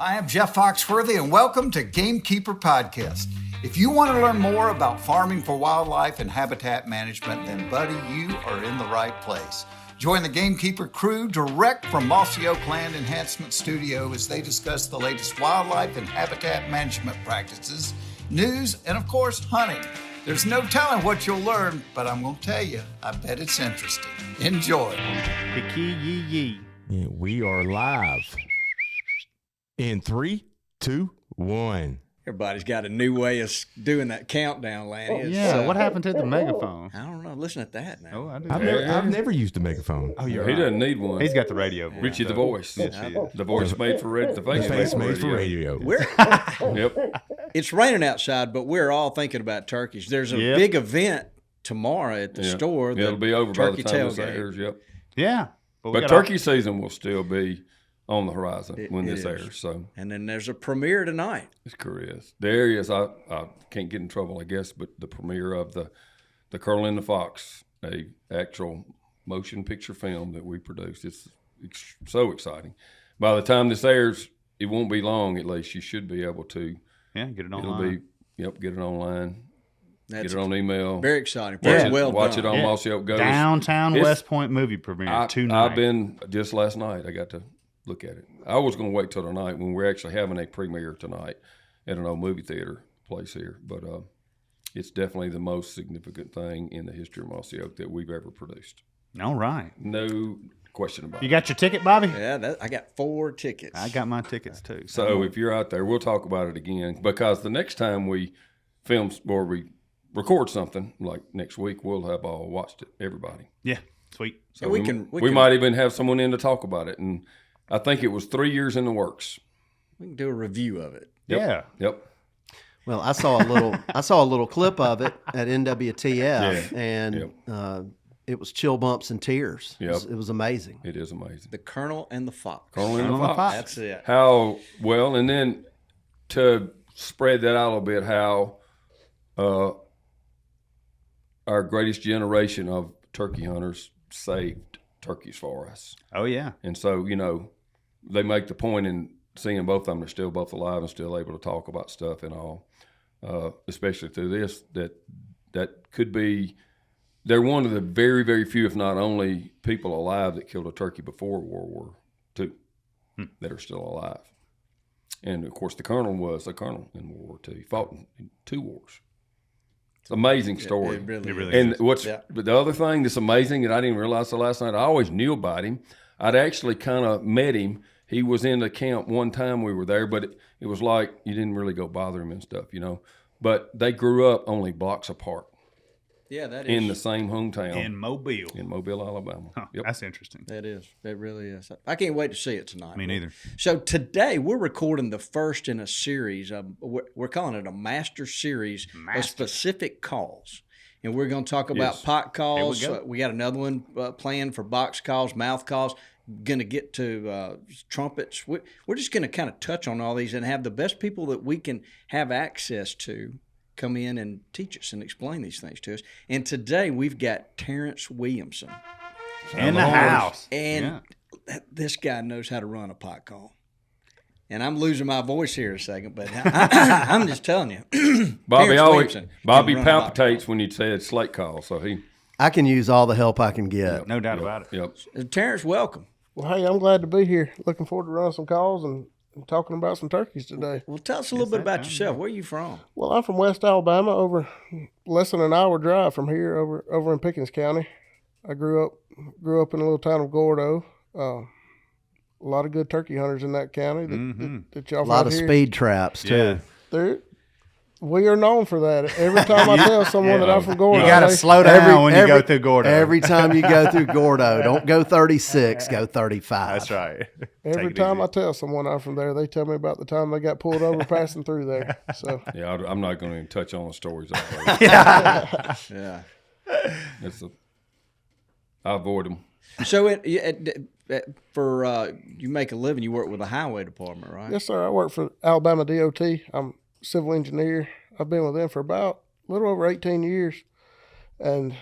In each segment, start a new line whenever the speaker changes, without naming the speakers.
Hi, I'm Jeff Foxworthy, and welcome to Gamekeeper Podcast. If you want to learn more about farming for wildlife and habitat management, then, buddy, you are in the right place. Join the Gamekeeper crew direct from Mossy Oak Land Enhancement Studio as they discuss the latest wildlife and habitat management practices, news, and, of course, hunting. There's no telling what you'll learn, but I'm going to tell you, I bet it's interesting. Enjoy.
And we are live in 3, 2, 1.
Everybody's got a new way of doing that countdown, Lanny.
What happened to the megaphone?
I don't know. Listen at that now.
Oh, I do.
I've never used a megaphone.
Oh, you're
He
right.
doesn't need one.
He's got the radio voice.
Richie the voice.
Yes, he is.
The voice made for radio. The
The
face,
face made for
radio.
radio.
Yep.
It's raining outside, but we're all thinking about turkeys. There's a big event tomorrow at the store.
Yeah, it'll be over by the
turkey
time this
tailgate.
airs. Yep.
Yeah.
But turkey season will still be on the horizon when
it
this
is.
airs. So
And then there's a premiere tonight.
it's curious. There is. I can't get in trouble, I guess, but the premiere of the Colonel and the Fox, a actual motion picture film that we produced. It's so exciting. By the time this airs, it won't be long. At least you should be able to.
get it
It'll
online.
be get it online.
That's
Get it on email.
very exciting.
Yeah.
Very well
Watch
done.
it on Mossy Oak Ghost.
Downtown
It's-
West Point movie premiere tonight.
I've been just last night. I got to look at it. I was going to wait till tonight when we're actually having a premiere tonight at an old movie theater place here. But it's definitely the most significant thing in the history of Mossy Oak that we've ever produced.
All right.
No question about
You
it.
got your ticket, Bobby?
Yeah, I got 4 tickets.
I got my tickets too.
So if you're out there, we'll talk about it again because the next time we film or we record something like next week, we'll have all watched it. Everybody.
Yeah, sweet.
So
we
we
can-
might even have someone in to talk about it. And I think it was 3 years in the works.
We can do a review of it.
Yeah.
Yep.
Well, I saw a little clip of it at NWTF, and it was chill bumps and tears.
Yep.
It was amazing.
It is amazing.
The Colonel and the Fox.
Colonel and the
Colonel and the
Fox.
Fox.
That's it.
How well, and then to spread that out a little bit, how our greatest generation of turkey hunters saved turkeys for us.
Oh, yeah.
And so, they make the point in seeing both of them are still both alive and still able to talk about stuff and all, especially through this, that could be, they're one of the very, very few, if not only, people alive that killed a turkey before World War II that are still alive. And, of course, the Colonel was a colonel in World War II. He fought in 2 wars. It's an amazing story.
It really
And
is.
what's
Yeah.
but the other thing that's amazing that I didn't realize till last night, I always knew about him. I'd actually kind of met him. He was in the camp one time we were there, but it was like you didn't really go bother him and stuff, But they grew up only blocks apart
Yeah, that is.
in the same hometown
In Mobile.
in Mobile, Alabama.
Huh,
Yep.
That's interesting.
That is. It really is. I can't wait to see it tonight.
Me neither.
So today we're recording the first in a series. We're calling it a master series of specific calls. And we're going to talk about
Yes.
pot calls.
Here we go.
We got another one planned for box calls, mouth calls. Going to get to trumpets. We're just going to kind of touch on all these and have the best people that we can have access to come in and teach us and explain these things to us. And today we've got Terrence Williamson.
In the house.
And this guy knows how to run a pot call. And I'm losing my voice here in a second, but I'm just telling you.
Bobby
Terrence
always
Williamson
Bobby
can run a pot
palpitates when you said slate call, so he
I can use all the help I can get.
No doubt about it.
yep.
call. Terrence, welcome.
Well, hey, I'm glad to be here. Looking forward to running some calls and talking about some turkeys today.
Well, tell us a little bit about yourself. Where are you from?
Well, I'm from West Alabama, over less than an hour drive from here, over in Pickens County. I grew up in a little town of Gordo. A lot of good turkey hunters in that county that y'all
A lot
find
of
here.
speed traps too.
Yeah.
We are known for that. Every time I tell someone that I'm from Gordo,
You got to
they-
slow down when you go through Gordo.
Every time you go through Gordo, don't go 36, go 35.
That's right.
every time I tell someone I'm from there, they tell me about the time they got pulled over passing through there. So
Yeah, I'm not going to even touch on the stories.
Yeah.
I avoid them.
So you make a living, you work with the highway department, right?
yes, sir. I work for Alabama DOT. I'm a civil engineer. I've been with them for about a little over 18 years, and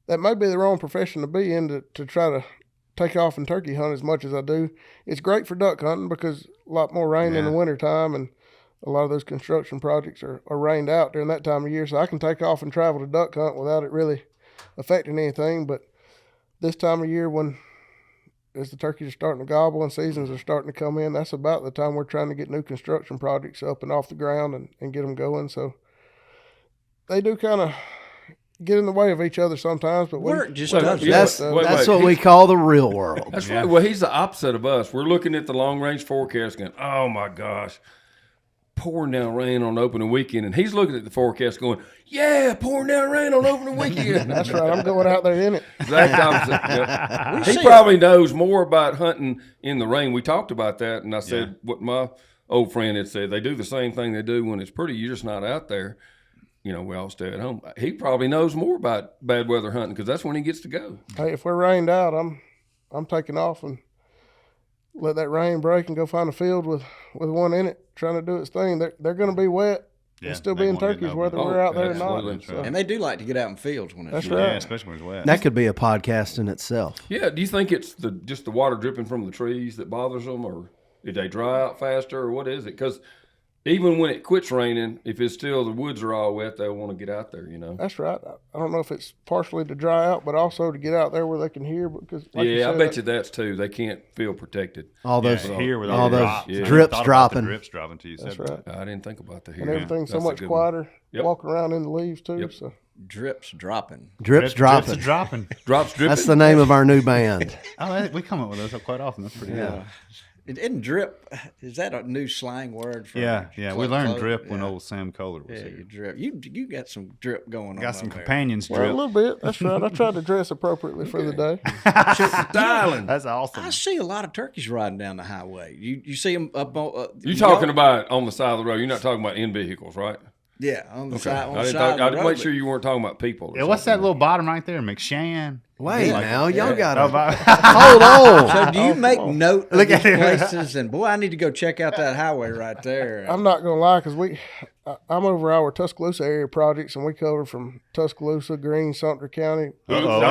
that may be the wrong profession to be in to try to take off and turkey hunt as much as I do. It's great for duck hunting because a lot more rain in the wintertime, and a lot of those construction projects are rained out during that time of year. So I can take off and travel to duck hunt without it really affecting anything. But this time of year, as the turkeys are starting to gobble and seasons are starting to come in, that's about the time we're trying to get new construction projects up and off the ground and get them going. So they do kind of get in the way of each other sometimes, but
work just
does.
That's what we call the real world.
That's right. Well, he's the opposite of us. We're looking at the long range forecast going, oh my gosh, pouring down rain on opening weekend. And he's looking at the forecast going, yeah, pouring down rain on opening weekend.
That's right. I'm going out there in it.
Exact opposite. Yep. He probably knows more about hunting in the rain. We talked about that, and I said what my old friend had said. They do the same thing they do when it's pretty. You're just not out there. You know, we all stay at home. He probably knows more about bad weather hunting because that's when he gets to go.
Hey, if we're rained out, I'm taking off and let that rain break and go find a field with one in it trying to do its thing. They're going to be wet and still being turkeys whether we're out there or not. So.
And they do like to get out in fields when it's
That's
wet.
right.
Yeah, especially when it's wet.
That could be a podcast in itself.
Yeah. Do you think it's just the water dripping from the trees that bothers them, or did they dry out faster, or what is it? Because even when it quits raining, if it's still the woods are all wet, they'll want to get out there, you know.
That's right. I don't know if it's partially to dry out, but also to get out there where they can hear. Because like you said,
I bet you that's too. They can't feel protected.
All those
here with
all
the
those
drops.
drips
I thought about
dropping.
the drips dropping to you.
That's
said
right.
that.
I didn't think about the
and
here.
everything's so
That's a
much
good one.
quieter
Yep.
walking around in the leaves too.
Yep.
So
Drips dropping.
Drips dropping.
Drips are dropping.
Drops dripping.
That's the name of our new band.
We come up with those quite often. That's pretty good.
It isn't drip. Is that a new slang word for?
Yeah. We learned
clothes?
drip when
Yeah.
old Sam Kohler was
Yeah,
here.
you drip. You got some drip going on.
Got some
over there.
companions
well, a
drip.
little bit. That's right. I tried to dress appropriately for the day.
Styling.
That's awesome.
I see a lot of turkeys riding down the highway. You see them up on.
You talking about on the side of the road? You're not talking about in vehicles, right?
Yeah, on the side. On
I
the
didn't.
side
I
of the
didn't
road,
make sure you weren't talking about people. or
Yeah, what's that
something.
little bottom right there? McShan.
Wait now, y'all got to
About-
hold on.
So do you make note of
Look
these
at him.
places? And boy, I need to go check out that highway right there.
I'm not gonna lie, because I'm over our Tuscaloosa area projects, and we cover from Tuscaloosa, Greene, Sumter County.
hold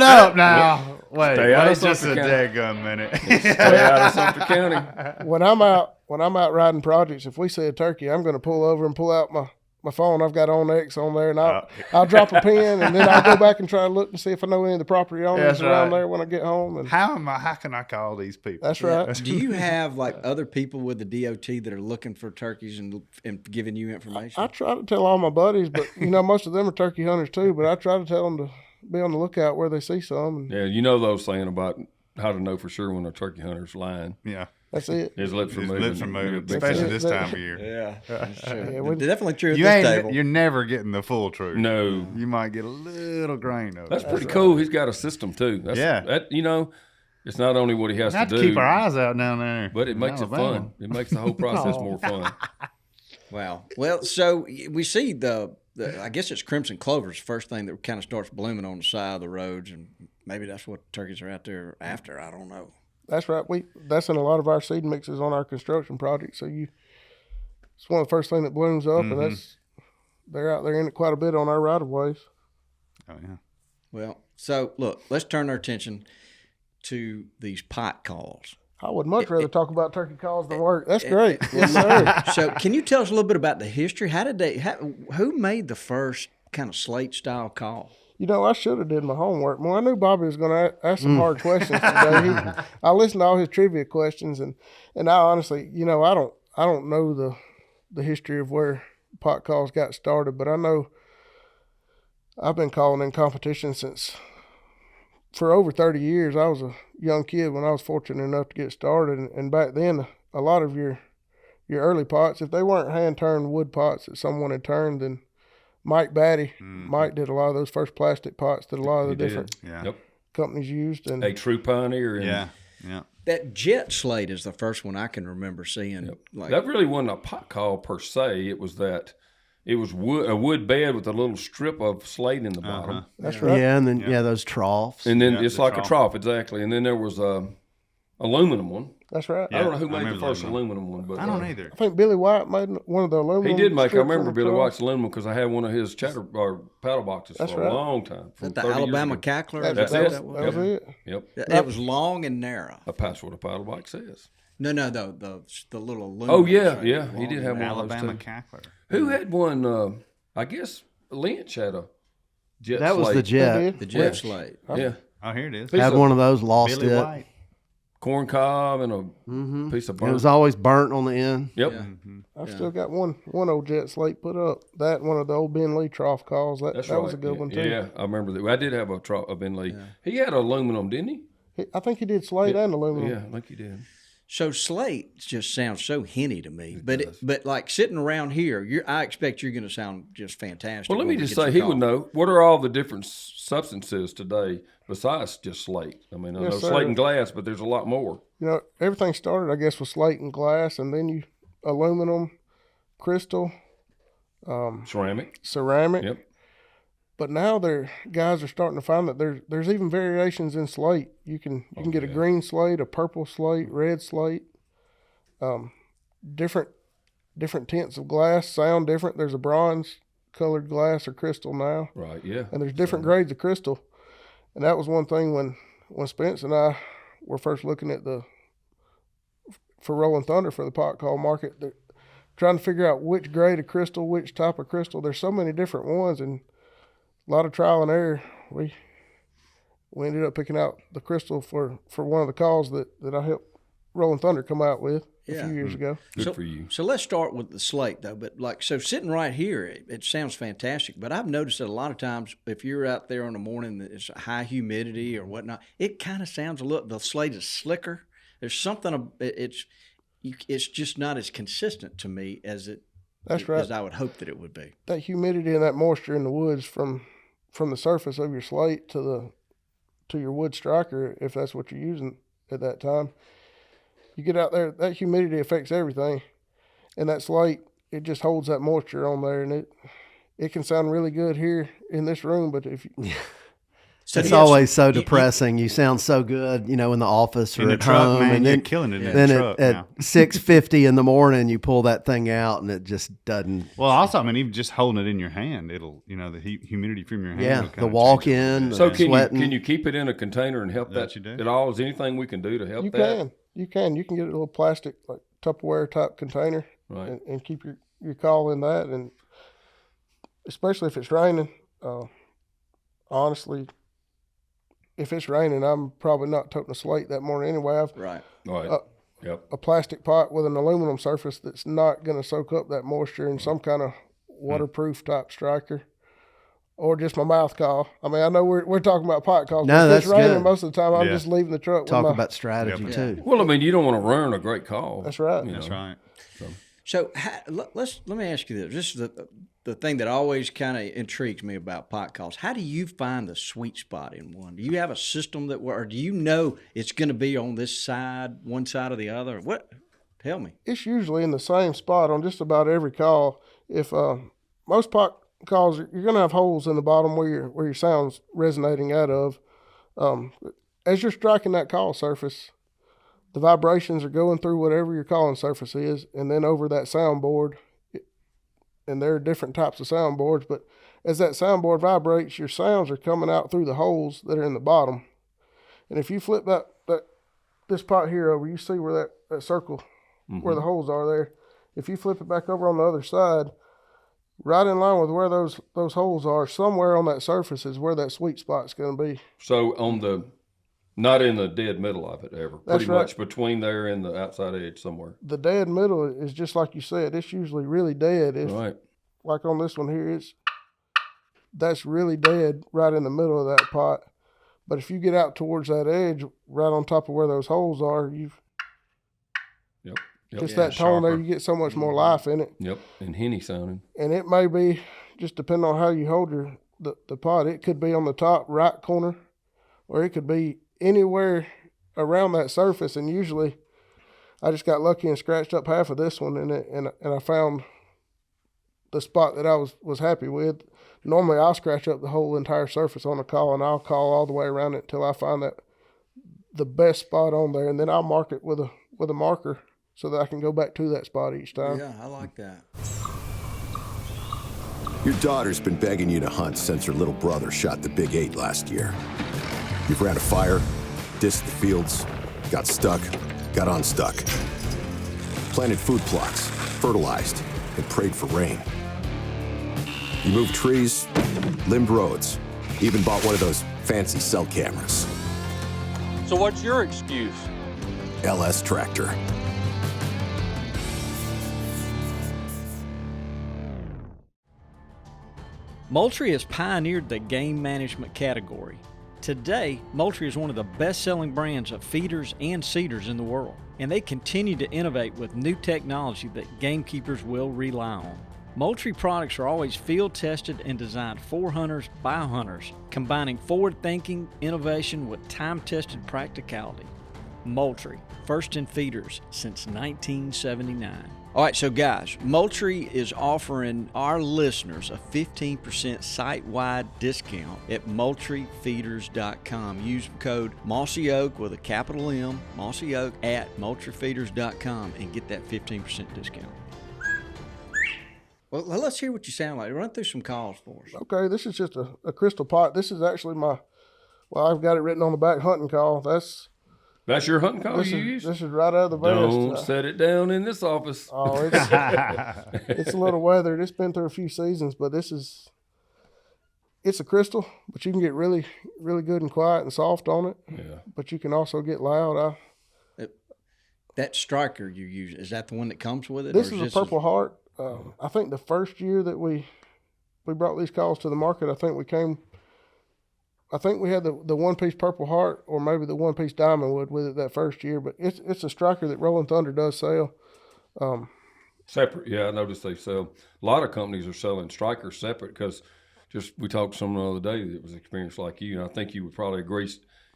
up now. Wait,
Stay out of
wait just a
Sumter County.
daggum minute.
Stay out of Sumter County.
When I'm out riding projects, if we see a turkey, I'm gonna pull over and pull out my phone. I've got OnX on there, and I'll drop a pin, and then I'll go back and try to look and see if I know any of the property owners
That's
around
right.
there when I get home. And
How can I call these people?
that's right.
Do you have like other people with the DOT that are looking for turkeys and giving you information?
I try to tell all my buddies, but most of them are turkey hunters too. But I try to tell them to be on the lookout where they see some. And
Yeah, you know those saying about how to know for sure when a turkey hunter's lying.
Yeah.
that's it.
His lips are
His
moving.
lips are moving,
Big
especially
time.
this time of year.
yeah, that's true.
Yeah, we-
Definitely true at this table.
You're never getting the full truth.
No.
You might get a little grain of it.
That's pretty cool. He's got a system too. That's,
Yeah.
That it's not only what he has
We have
to
to
do,
keep our eyes out down there.
but it
in
makes it
Alabama.
fun. It makes the whole process more fun.
Wow. Well, so we see the I guess it's crimson clover's first thing that kind of starts blooming on the side of the roads, and maybe that's what turkeys are out there after. I don't know.
That's right. That's in a lot of our seed mixes on our construction projects. So it's one of the first things that blooms up, and they're out there in it quite a bit on our right of ways.
Oh, yeah.
Well, so look, let's turn our attention to these pot calls.
I would much rather talk about turkey calls than work. That's great. Yes, sir.
So, can you tell us a little bit about the history? Who made the first kind of slate style call?
I should have did my homework more. I knew Bobby was going to ask some hard questions today. I listened to all his trivia questions, and I honestly, I don't know the history of where pot calls got started, but I know I've been calling in competition for over 30 years. I was a young kid when I was fortunate enough to get started, and back then, a lot of your early pots, if they weren't hand-turned wood pots that someone had turned, then Mike Batty, Mike did a lot of those first plastic pots that a lot of the different
Yeah.
Yep.
companies used. And
A true pioneer. And
Yeah. Yeah.
That jet slate is the first one I can remember seeing. Like
that really wasn't a pot call per se. It was wood, a wood bed with a little strip of slate in the bottom.
that's right.
Yeah, and then those troughs.
And then
Yeah,
it's
the
like
trough.
a trough, exactly. And then there was a aluminum one.
That's right.
I don't know who
I
made the
remember
first
aluminum.
aluminum one, but
I don't either.
I think Billy White made one of the aluminum.
he did make. I
strips
remember
on the
Billy
truck.
White's aluminum because I had one of his chatter or paddle boxes
That's
for
right.
a long time. From
The
30 years
Alabama
ago.
cackler.
That's
Is
it.
that what
That was it.
Yep,
It was long and narrow.
that's what a paddle box says.
No, the little aluminum.
Oh yeah,
tray,
yeah. He
long
did
and
have
narrow.
one of those
Alabama
too.
cackler.
Who had one? I guess Lynch had a jet.
That was the
slate.
jet.
did.
The jet slate.
Yeah,
Oh, here it is.
Piece
Had
of
one of those, lost
Billy
it.
White.
corn cob and a piece of
It
burnt.
was always burnt on the end.
Yep.
Yeah.
I've still got one old jet slate put up. That one of the old Ben Lee trough calls. That
That's
that
right.
was a good
yeah,
one too.
Yeah, I remember that. I did have a Ben Lee. He had aluminum, didn't he?
I think he did slate and aluminum.
Yeah, I think he did.
So slate just sounds so henny to me, but like sitting around here, I expect you're going to sound just fantastic.
Well, let me
when we
just
get
say,
your
he
call.
would know. What are all the different substances today besides just slate? I mean, I
Yes,
know
sir.
slate and glass, but there's a lot more.
You know, everything started, I guess, with slate and glass, and then aluminum, crystal,
Ceramic.
ceramic.
Yep.
But now guys are starting to find that there's even variations in slate. You can get a green slate, a purple slate, red slate, different tints of glass sound different. There's a bronze colored glass or crystal now,
Right. Yeah.
and there's different grades of crystal. And that was one thing when Spence and I were first looking at for Rolling Thunder for the pot call market. They're trying to figure out which grade of crystal, which type of crystal. There's so many different ones, and a lot of trial and error. We ended up picking out the crystal for one of the calls that I helped Rolling Thunder come out with a
Yeah.
few years ago.
Good for you.
So let's start with the slate though. But so sitting right here, it sounds fantastic. But I've noticed that a lot of times, if you're out there in the morning, that it's high humidity or whatnot, it kind of sounds the slate is slicker. There's something. It's just not as consistent to me as
That's right.
as I would hope that it would be.
That humidity and that moisture in the woods from the surface of your slate to your wood striker, if that's what you're using at that time. You get out there, that humidity affects everything, and that slate, it just holds that moisture on there, and it can sound really good here in this room, but if you,
So
It's
do you have-
always so depressing. You sound so good, in the office or
In the
at
truck,
home,
man,
and
you're
then
killing it in
then
the truck
at
now.
6:50 in the morning, you pull that thing out, and it just doesn't.
Well, also, I mean, even just holding it in your hand, it'll, the humidity from your hand.
Yeah,
will
the
kinda
walk
change it a little
in,
bit.
So
sweating.
can you keep it in a container and help
That
that
you do.
at all? Is anything we can do to help
you
that?
can get a little plastic, like Tupperware type container,
Right.
and keep your call in that, and especially if it's raining, honestly, if it's raining, I'm probably not toting a slate that morning anyway. I've
right.
Right. Yep.
a plastic pot with an aluminum surface that's not going to soak up that moisture, and some kind of waterproof type striker, or just my mouth call. I mean, I know we're talking about pot calls.
No,
but if
that's
it's raining
good.
most of the time, I'm
Yeah.
just leaving the truck.
Talk
with my,
about strategy
Yeah.
too.
Well, I mean, you don't want to ruin a great call.
That's right.
you
That's
know.
right.
So let me ask you this. This is the thing that always kind of intrigues me about pot calls. How do you find the sweet spot in one? Do you have a system or do you know it's going to be on this side, one side or the other? What? Tell me.
It's usually in the same spot on just about every call. If most pot calls, you're going to have holes in the bottom where your sound's resonating out of. As you're striking that call surface, the vibrations are going through whatever your calling surface is, and then over that soundboard. And there are different types of soundboards, but as that soundboard vibrates, your sounds are coming out through the holes that are in the bottom. And if you flip this pot here over, you see where that circle, where the holes are there. If you flip it back over on the other side, right in line with where those holes are, somewhere on that surface is where that sweet spot's going to be.
So not in the dead middle of it ever.
That's
Pretty
right.
much between there and the outside edge somewhere.
The dead middle is just like you said. It's usually really dead. If
Right.
like on this one here, that's really dead right in the middle of that pot. But if you get out towards that edge, right on top of where those holes are,
Yep. Yep.
just that tone there, you get so much more life in it.
Yep. And henny sounding.
And it may be, just depending on how you hold the pot, it could be on the top right corner, or it could be anywhere around that surface. And usually I just got lucky and scratched up half of this one, and I found the spot that I was happy with. Normally I'll scratch up the whole entire surface on a call, and I'll call all the way around it until I find the best spot on there, and then I'll mark it with with a marker so that I can go back to that spot each time.
Yeah, I like that.
Your daughter's been begging you to hunt since her little brother shot the big 8 last year. You've ran a fire, dissed the fields, got stuck, got unstuck. Planted food plots, fertilized, and prayed for rain. You moved trees, limbed roads, even bought one of those fancy cell cameras.
So what's your excuse?
LS Tractor.
Moultrie has pioneered the game management category. Today, Moultrie is one of the best-selling brands of feeders and seeders in the world, and they continue to innovate with new technology that gamekeepers will rely on. Moultrie products are always field-tested and designed for hunters by hunters, combining forward-thinking innovation with time-tested practicality. Moultrie, first in feeders since 1979. All right, so guys, Moultrie is offering our listeners a 15% site-wide discount at MoultrieFeeders.com. Use code Mossy Oak with a capital M, Mossy Oak, at MoultrieFeeders.com and get that 15% discount. Well, let's hear what you sound like. Run through some calls for us.
Okay, this is just a crystal pot. This is actually I've got it written on the back, hunting call.
That's your hunting call you use?
This is right out of the vest.
Don't set it down in this office.
Oh, it's a little weathered. It's been through a few seasons, but it's a crystal, but you can get really, really good and quiet and soft on it.
Yeah.
But you can also get loud.
That striker you use, is that the one that comes with it?
This is a Purple Heart. I think the first year that we brought these calls to the market, I think we had the one-piece Purple Heart or maybe the one-piece Diamond Wood with it that first year, but it's a striker that Rolling Thunder does sell.
Separate, yeah, I noticed they sell. A lot of companies are selling strikers separate because we talked to someone the other day that was experienced like you, and I think you would probably agree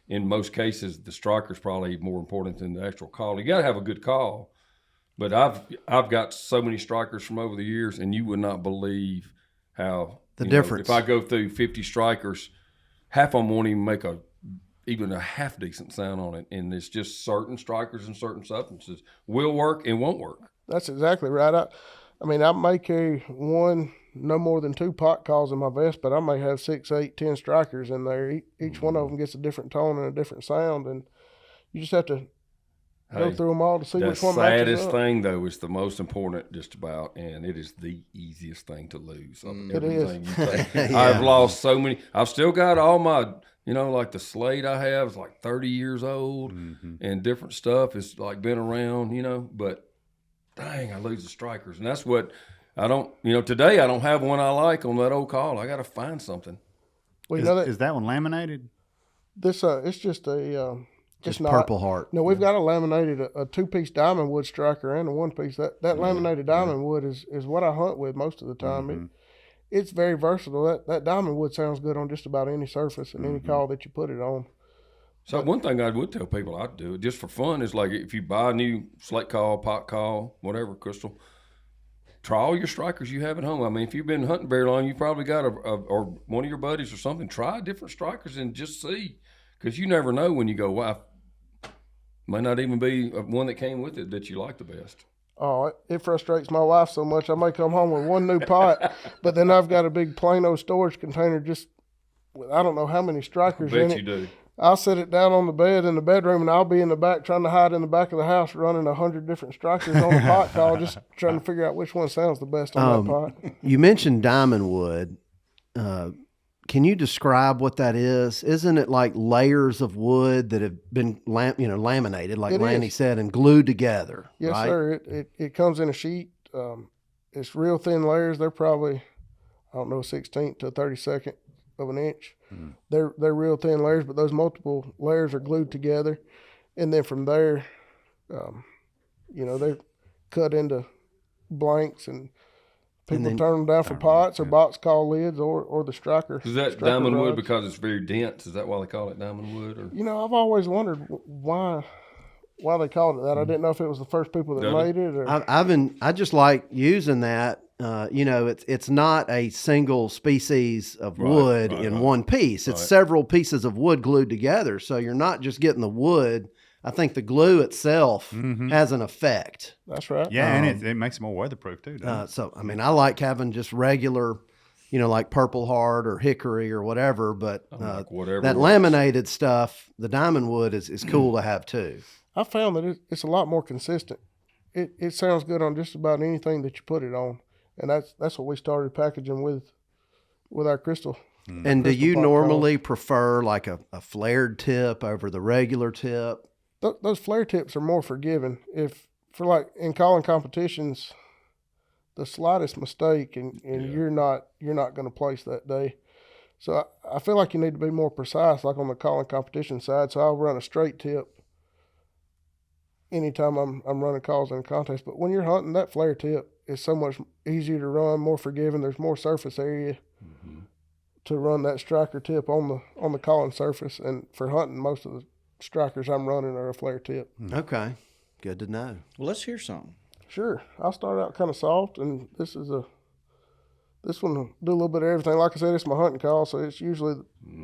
in most cases the striker's probably more important than the actual call. You got to have a good call, but I've got so many strikers from over the years, and you would not believe how
the difference.
If I go through 50 strikers, half of them won't even make even a half decent sound on it, and it's just certain strikers and certain substances will work and won't work.
That's exactly right. I may carry no more than 2 pot calls in my vest, but I may have 6, 8, 10 strikers in there. Each one of them gets a different tone and a different sound, and you just have to go through them all to see which one matches up.
The saddest thing, though, is the most important just about, and it is the easiest thing to lose.
It is.
You take. Yeah. I've lost so many. I've still got all my, like the slate I have is like 30 years old, and different stuff is like been around, but dang, I lose the strikers. And that's what I don't, today I don't have one I like on that old call. I got to find something.
Well,
is that one laminated?
This, it's just a...
Just Purple Heart.
No, we've got a laminated, a 2-piece Diamond Wood striker and a 1-piece. That laminated Diamond Wood is what I hunt with most of the time. It's very versatile. That Diamond Wood sounds good on just about any surface and any call that you put it on.
So one thing I would tell people I'd do just for fun is like if you buy a new slate call, pot call, whatever, crystal, try all your strikers you have at home. I mean, if you've been hunting very long, you probably got or one of your buddies or something. Try different strikers and just see, because you never know when you go, wow. Might not even be one that came with it that you like the best.
Oh, it frustrates my wife so much. I may come home with one new pot, but then I've got a big Plano storage container just with I don't know how many strikers in it.
I bet you do.
I'll set it down on the bed in the bedroom, and I'll be in the back trying to hide in the back of the house running 100 different strikers on the pot call, just trying to figure out which one sounds the best on that pot.
You mentioned Diamond Wood. Can you describe what that is? Isn't it like layers of wood that have been laminated, like Lanny said, and glued together?
Yes,
right?
sir. It comes in a sheet. It's real thin layers. They're probably, 16th to 32nd of an inch. They're real thin layers, but those multiple layers are glued together, and then from there, they're cut into blanks and. People turn them down for pots or box call lids or the striker.
Is that diamond wood because it's very dense? Is that why they call it diamond wood? Or?
I've always wondered why they called it that. I didn't know if it was the first people that made it. Or
I just like using that. It's not a single species of wood in one piece. It's several pieces of wood glued together. So you're not just getting the wood I think the glue itself has an effect.
That's right.
Yeah, and it makes it more weatherproof too. Doesn't it?
So, I mean, I like having just regular, like Purple Heart or Hickory or whatever, but
like whatever
that
works.
laminated stuff, the diamond wood is cool to have too.
I found that it's a lot more consistent. It sounds good on just about anything that you put it on, and that's what we started packaging with our crystal.
And do
crystal
you
pot
normally prefer like a flared tip over the regular tip?
Those flare tips are more forgiving. If for like in calling competitions, the slightest mistake and you're not going to place that day. So I feel like you need to be more precise, like on the calling competition side. So I'll run a straight tip anytime I'm running calls in a contest. But when you're hunting, that flare tip is so much easier to run, more forgiving. There's more surface area to run that striker tip on the calling surface. And for hunting, most of the strikers I'm running are a flare tip.
Okay, good to know.
Well, let's hear something.
Sure. I'll start out kind of soft, and this one will do a little bit of everything. Like I said, it's my hunting call, so it's usually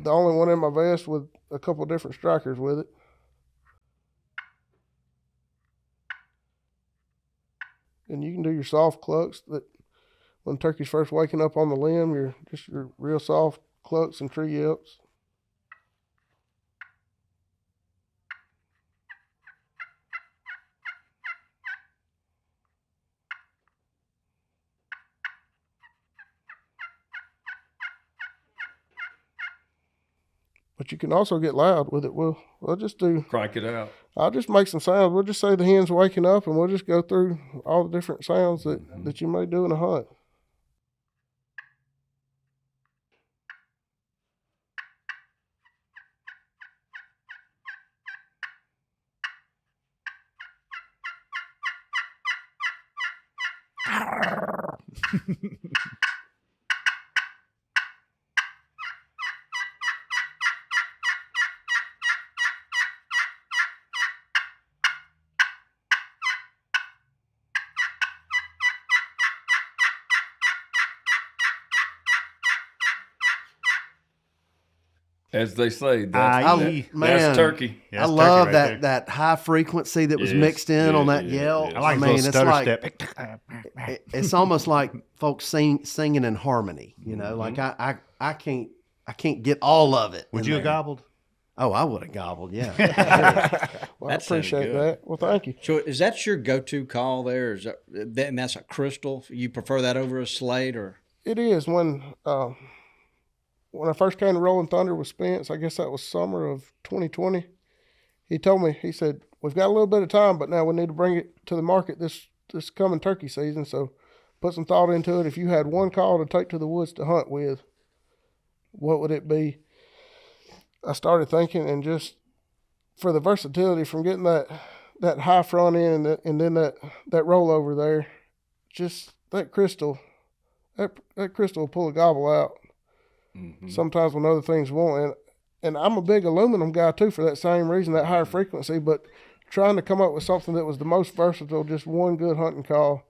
the only one in my vest with a couple of different strikers with it. And you can do your soft clucks that when turkey's first waking up on the limb, your real soft clucks and tree yelps. But you can also get loud with it. We'll just do.
Crank it out.
I'll just make some sounds. We'll just say the hen's waking up, and we'll just go through all the different sounds that you may do in a hunt.
As they say, that's
Man,
turkey.
Yeah,
I
that's
love
turkey right there.
that high frequency that was
Yes,
mixed in on that
yeah,
yell.
yeah.
I like
mean,
those
it's
stutter
like
step.
it's almost like folks singing in harmony. Like I can't get all of it.
Would
in
you have
there.
gobbled?
Oh, I would have gobbled. Yeah.
Well,
That
I
sounded
appreciate
good.
that. Well, thank you.
So is that your go-to call there? Is that and that's a crystal? You prefer that over a slate or?
It is when I first came to Rolling Thunder with Spence. I guess that was summer of 2020. He told me, he said, "We've got a little bit of time, but now we need to bring it to the market this coming turkey season. So put some thought into it. If you had one call to take to the woods to hunt with, what would it be?" I started thinking, and just for the versatility from getting that high front end and then that rollover there, just that crystal will pull a gobble out. Sometimes when other things won't. And I'm a big aluminum guy too for that same reason, that higher frequency, but trying to come up with something that was the most versatile, just one good hunting call,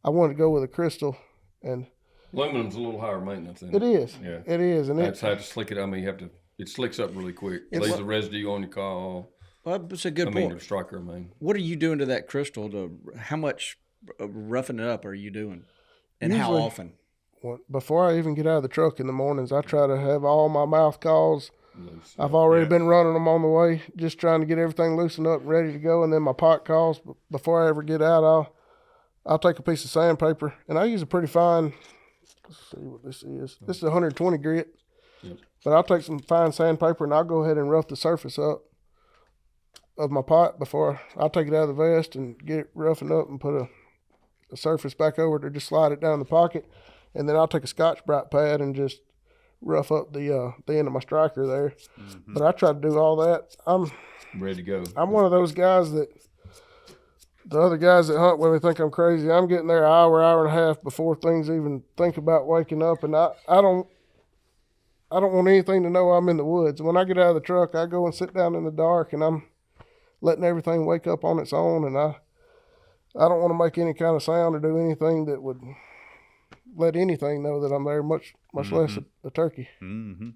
I wanted to go with a crystal. And
Aluminum's a little higher maintenance.
it is.
Yeah.
It is. And
That's how to slick it. I mean, it slicks up really quick. It leaves the residue on your call.
Well, it's a good
I mean,
point.
the striker, I mean.
What are you doing to that crystal? How much roughing it up are you doing, and how
Usually-
often?
before I even get out of the truck in the mornings, I try to have all my mouth calls.
Loose.
I've already been running them on the way, just trying to get everything loosened up and ready to go. And then my pot calls, before I ever get out, I'll take a piece of sandpaper, and I use a pretty fine, let's see what this is. This is 120 grit.
Yep.
But I'll take some fine sandpaper, and I'll go ahead and rough the surface up of my pot before I'll take it out of the vest and get it roughened up and put a surface back over it, or just slide it down the pocket. And then I'll take a Scotch-Brite pad and just rough up the end of my striker there. But I try to do all that. I'm
Ready to go.
one of those guys that the other guys that hunt with me think I'm crazy. I'm getting there an hour and a half before things even think about waking up, and I don't want anything to know I'm in the woods. When I get out of the truck, I go and sit down in the dark, and I'm letting everything wake up on its own, and I don't want to make any kind of sound or do anything that would let anything know that I'm there, much less a turkey.
Mm-hmm.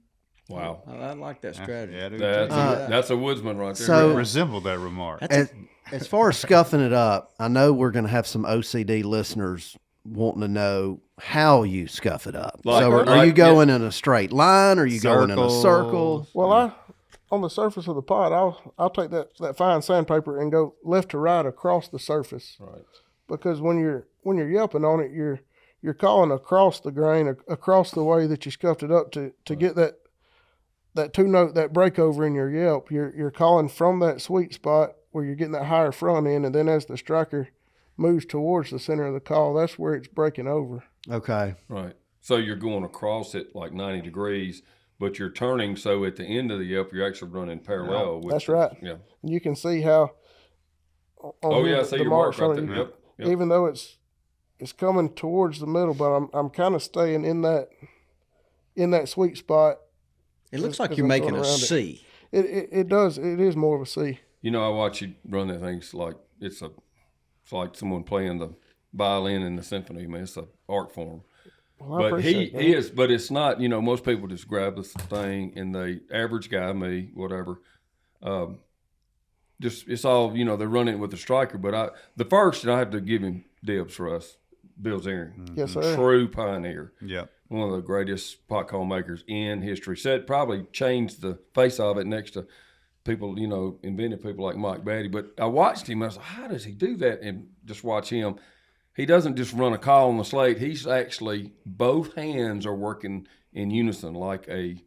Wow.
I like that strategy.
Yeah, I do
That's a woodsman right there.
So-
resembled that remark.
As far as scuffing it up, I know we're going to have some OCD listeners wanting to know how you scuff it up.
Like-
so are
like-
you going in a straight line? Or are you going in a circle?
Well, on the surface of the pot, I'll take that fine sandpaper and go left to right across the surface.
Right.
Because when you're yelping on it, you're calling across the grain, across the way that you scuffed it up to get that 2-note, that breakover in your yelp. You're calling from that sweet spot where you're getting that higher front end, and then as the striker moves towards the center of the call, that's where it's breaking over.
Okay.
Right. So you're going across it like 90 degrees, but you're turning, so at the end of the yelp, you're actually running parallel. With
That's right.
Yeah.
You can see how on
I
here,
see
the
your
marks
mark right
on
there.
it,
Yep.
even though it's coming towards the middle, but I'm kind of staying in that sweet spot.
It looks
As
like you're
I'm
making
going
a
around
C.
It does. It is more of a C.
You know, I watch you run that thing. It's like someone playing the violin in the symphony. I mean, it's an art form.
Well, I
But he
appreciate that.
is, but it's not, most people just grab this thing and the average guy, me, whatever, just, it's all, they're running it with the striker. But the first, and I have to give him dibs for us, Bill Ziering.
Yes, sir.
True pioneer.
Yep.
One of the greatest pot call makers in history. Said probably changed the face of it next to people, invented people like Mike Batty. But I watched him. I was like, how does he do that? And just watch him. He doesn't just run a call on the slate. He's actually, both hands are working in unison like a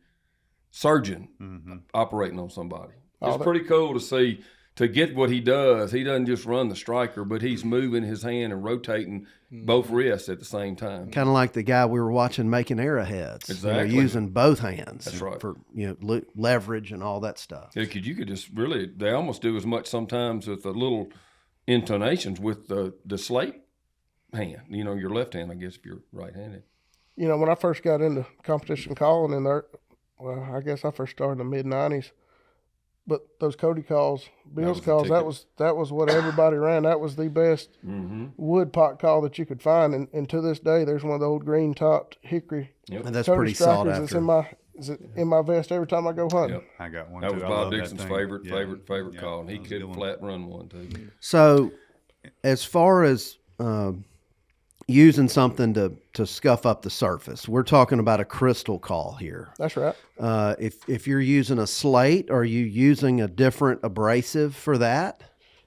surgeon operating on somebody. It's pretty cool to see, to get what he does. He doesn't just run the striker, but he's moving his hand and rotating both wrists at the same time.
Kind of like the guy we were watching making arrowheads.
Exactly.
Using both hands.
That's right.
For leverage and all that stuff.
Yeah, you could just really, they almost do as much sometimes with the little intonations with the slate hand, your left hand, I guess, if you're right-handed.
When I first got into competition calling I guess I first started in the mid-'90s. But those Cody calls, Bill's calls, that was what everybody ran. That was the best wood pot call that you could find. And to this day, there's one of the old green-topped hickory
Yep.
And that's
Cody
pretty sought
strikers.
after.
It's in my vest every time I go hunting.
Yep.
I got one
That
too.
was
I
Bob
love that
Dixon's
thing.
favorite
Yeah.
call, and he
That was a
could
good one.
flat run one too.
So, as far as using something to scuff up the surface, we're talking about a crystal call here.
That's right.
If you're using a slate, are you using a different abrasive for that?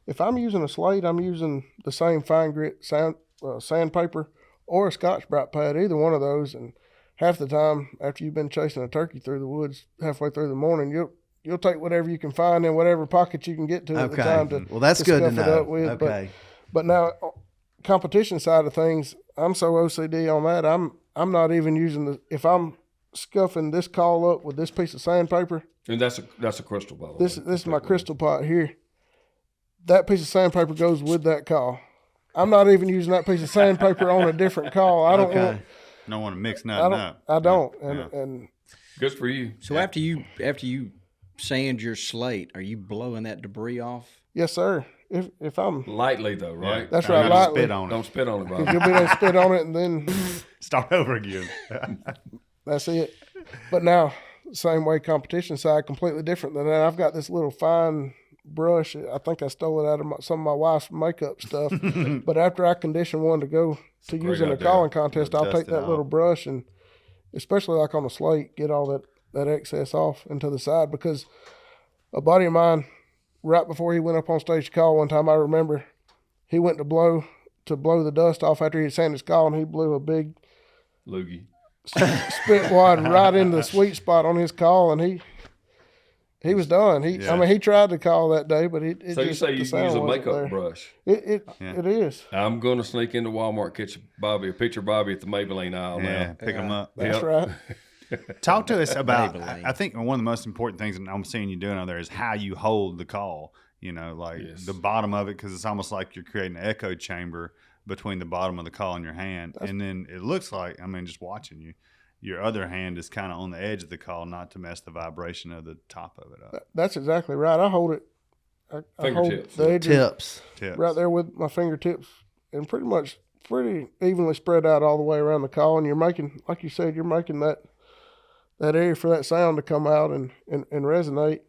If I'm using a slate, I'm using the same fine grit sandpaper or a Scotch-Brite pad, either one of those. And half the time, after you've been chasing a turkey through the woods halfway through the morning, you'll take whatever you can find in whatever pocket you can get to at the time.
Well, that's good to
scuff it
know.
up with.
Okay.
But now, competition side of things, I'm so OCD on that. I'm not even using if I'm scuffing this call up with this piece of sandpaper.
And that's a crystal, by the way.
This is my crystal pot here. That piece of sandpaper goes with that call. I'm not even using that piece of sandpaper on a different call. I don't want.
Don't want to mix
I
nothing
don't.
up.
I don't.
Yeah.
And
Good for you.
So after you sand your slate, are you blowing that debris off?
yes, sir. If I'm
Lightly though, right?
That's
Don't
right, lightly.
Spit on it.
Don't spit on it,
because
Bob.
you'll be there to spit on it, and then
Start over again.
that's it. But now, same way, competition side, completely different than that. I've got this little fine brush. I think I stole it out of some of my wife's makeup stuff. But after I condition one to go to
great
use in a
idea.
calling contest, I'll
Dust
take
it
that
off.
little brush and, especially like on a slate, get all that excess off into the side. Because a buddy of mine, right before he went up on stage to call one time, I remember he went to blow the dust off after he had sanded his call, and he blew a big
Loogie.
spit wad right into the sweet spot on his call, and he was done. He tried to call that day, but it
So you
just,
say
the
you use
sound
a
wasn't
makeup
there.
brush.
It is.
I'm going to sneak into Walmart, catch a picture of Bobby at the Maybelline aisle
Yeah,
now.
pick them up.
That's
Yep.
right.
Talk to us about.
Maybelline.
I think one of the most important things that I'm seeing you doing out there is how you hold the call.
Yes.
The bottom of it, because it's almost like you're creating an echo chamber between the bottom of the call and your hand, and then it looks like, just watching you, your other hand is kind of on the edge of the call, not to mess the vibration of the top of it up.
That's exactly right. I hold it. I hold
Fingertips.
the edges
Tips.
Tips.
right there with my fingertips, and pretty evenly spread out all the way around the call. And you're making, like you said, you're making that area for that sound to come out and resonate.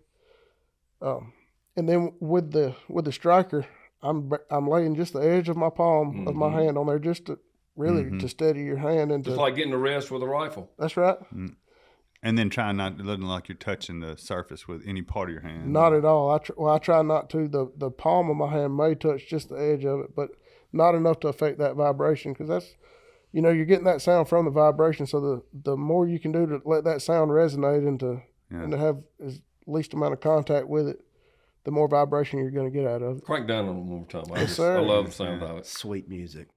And then with the striker, I'm laying just the edge of my palm of my hand on there just to really to steady your hand and
just like getting the rest with a rifle.
That's right.
And then try not to look like you're touching the surface with any part of your hand.
Not at all. I try not to. The palm of my hand may touch just the edge of it, but not enough to affect that vibration, because that's, you're getting that sound from the vibration. So the more you can do to let that sound resonate and to have as least amount of contact with it, the more vibration you're going to get out of it.
Crank down on it one more time.
Yes, sir.
I love the sound of it.
Sweet music.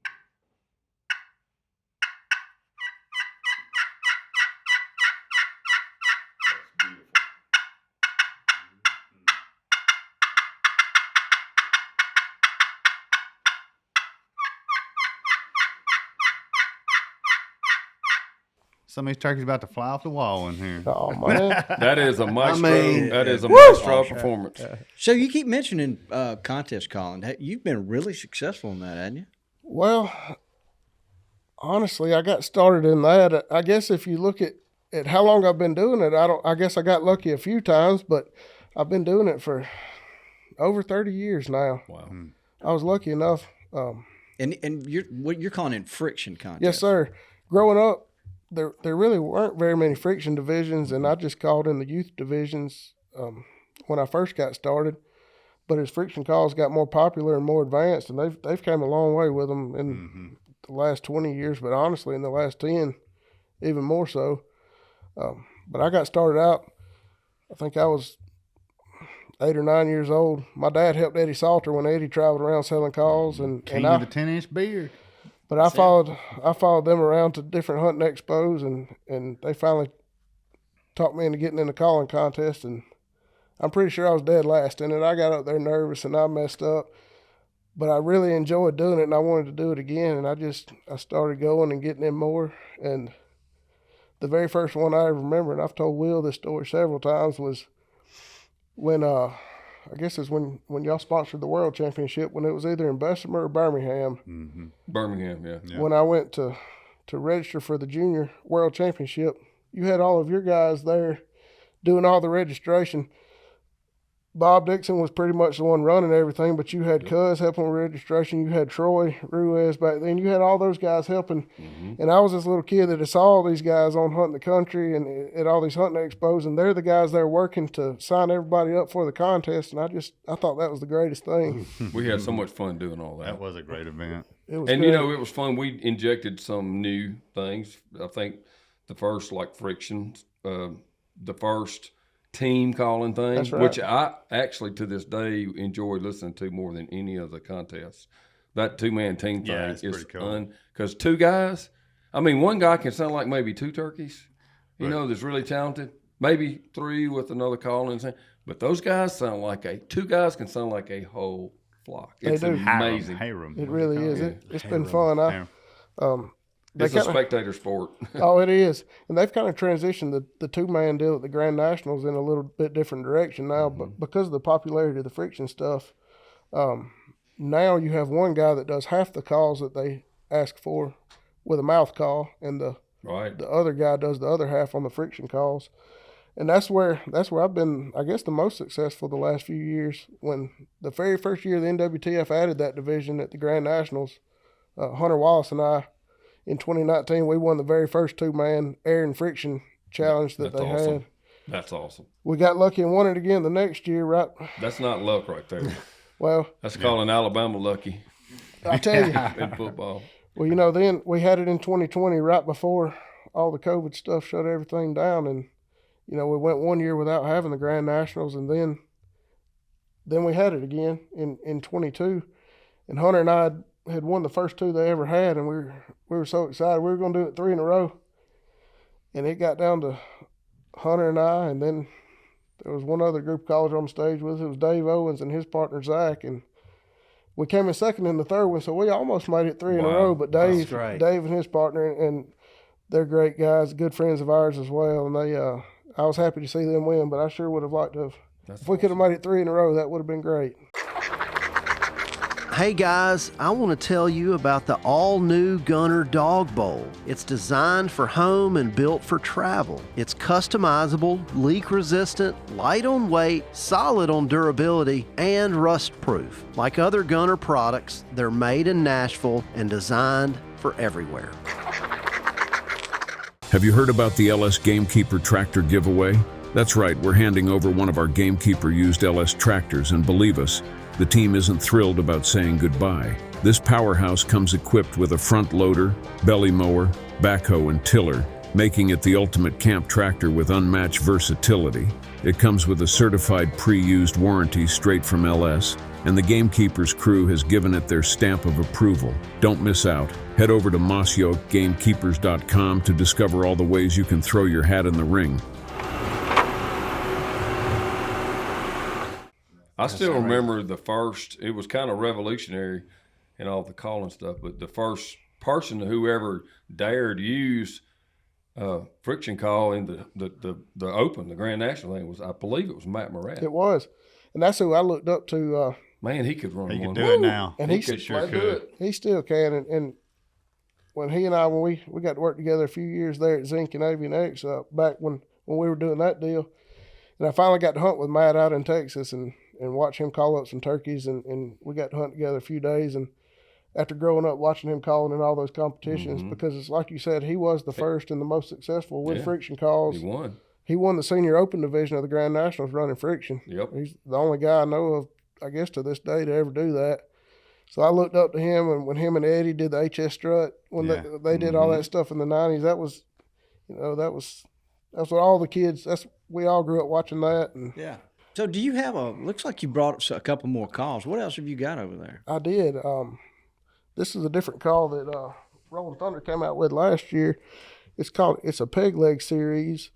Some of these turkeys about to fly off the wall in here.
Oh, man.
That is a maestro.
that
is a maestro performance.
So you keep mentioning contest calling. You've been really successful in that, haven't you?
Well, honestly, I got started in that. I guess if you look at how long I've been doing it, I guess I got lucky a few times, but I've been doing it for over 30 years now.
Wow.
I was lucky enough.
And you're calling it friction contest.
Yes, sir. Growing up, there really weren't very many friction divisions, and I just called in the youth divisions when I first got started. But as friction calls got more popular and more advanced, and they've come a long way with them in the last 20 years, but honestly in the last 10, even more so. But I got started out, I think I was 8 or 9 years old. My dad helped Eddie Salter when Eddie traveled around selling calls, and
King
I,
of the 10-inch beard.
But I followed them around to different hunting expos, and they finally talked me into getting in the calling contest, and I'm pretty sure I was dead last in it. I got up there nervous and I messed up, but I really enjoyed doing it, and I wanted to do it again, and I started going and getting in more. And the very first one I remember, and I've told Will this story several times, was when I guess it's when y'all sponsored the World Championship, when it was either in Bessemer or Birmingham.
Birmingham, yeah.
When I went to register for the Junior World Championship, you had all of your guys there doing all the registration. Bob Dixon was pretty much the one running everything, but you had Cuz helping with registration. You had Troy Ruiz back then. You had all those guys helping. And I was this little kid that saw all these guys on Hunting the Country and at all these hunting expos, and they're the guys there working to sign everybody up for the contest. And I thought that was the greatest thing.
We had so much fun doing all that.
That was a great event.
It was
And,
great.
it was fun. We injected some new things. I think the first, friction, the first team calling thing,
That's right.
which I actually to this day enjoy listening to more than any of the contests. That 2-man team thing
Yeah, it's
is
pretty cool.
fun because 2 guys, one guy can sound like maybe 2 turkeys, that's really talented, maybe 3 with another calling thing, but those guys sound like 2 guys can sound like a whole flock. It's
do.
amazing.
Hayram.
It really is. It's been fun.
It's a spectator sport.
Oh, it is. And they've kind of transitioned the 2-man deal at the Grand Nationals in a little bit different direction now, but because of the popularity of the friction stuff, now you have one guy that does half the calls that they ask for with a mouth call, and the other guy does the other half on the friction calls. And that's where I've been, I guess, the most successful the last few years. When the very first year the NWTF added that division at the Grand Nationals, Hunter Wallace and I, in 2019, we won the very first 2-man air and friction challenge that they had.
That's awesome.
We got lucky and won it again the next year, right?
That's not luck right there.
Well,
That's calling Alabama lucky
I tell you.
in football.
Well, then we had it in 2020 right before all the COVID stuff shut everything down. And, we went 1 year without having the Grand Nationals, and then we had it again in 22. And Hunter and I had won the first 2 they ever had, and we were so excited. We were going to do it 3 in a row. And it got down to Hunter and I, and then there was one other group college on stage with us. It was Dave Owens and his partner Zach, and we came in second in the third one, so we almost made it 3 in a row. But Dave and his partner, and they're great guys, good friends of ours as well, and I was happy to see them win, but I sure would have liked to have. If we could have made it 3 in a row, that would have been great.
Hey guys, I want to tell you about the all-new Gunner Dog Bowl. It's designed for home and built for travel. It's customizable, leak-resistant, light on weight, solid on durability, and rust-proof. Like other Gunner products, they're made in Nashville and designed for everywhere.
Have you heard about the LS Gamekeeper tractor giveaway? That's right, we're handing over one of our Gamekeeper used LS tractors, and believe us, the team isn't thrilled about saying goodbye. This powerhouse comes equipped with a front loader, belly mower, backhoe, and tiller, making it the ultimate camp tractor with unmatched versatility. It comes with a certified pre-used warranty straight from LS, and the Gamekeepers crew has given it their stamp of approval. Don't miss out. Head over to mossyokegamekeepers.com to discover all the ways you can throw your hat in the ring.
I still remember the first, it was kind of revolutionary in all the calling stuff, but the first person who ever dared use friction call in the Open, the Grand National thing was, I believe it was Matt Morat.
It was. And that's who I looked up to.
Man, he could run
He
one.
could do it now.
And
he could sure could.
He still can. And when he and I, when we got to work together a few years there at Zinc and Avian X, back when we were doing that deal, and I finally got to hunt with Matt out in Texas and watch him call up some turkeys, and we got to hunt together a few days. And after growing up watching him calling in all those competitions, because it's like you said, he was the first and the most successful with friction calls.
He won.
He won the Senior Open division of the Grand Nationals running friction.
Yep.
He's the only guy I know of, I guess, to this day to ever do that. So I looked up to him, and when him and Eddie did the HS strut, when they did all that stuff in the 90s, that was what all the kids, we all grew up watching that. And
Yeah. So do you have looks like you brought up a couple more calls. What else have you got over there?
I did. This is a different call that Rolling Thunder came out with last year. It's a peg leg series,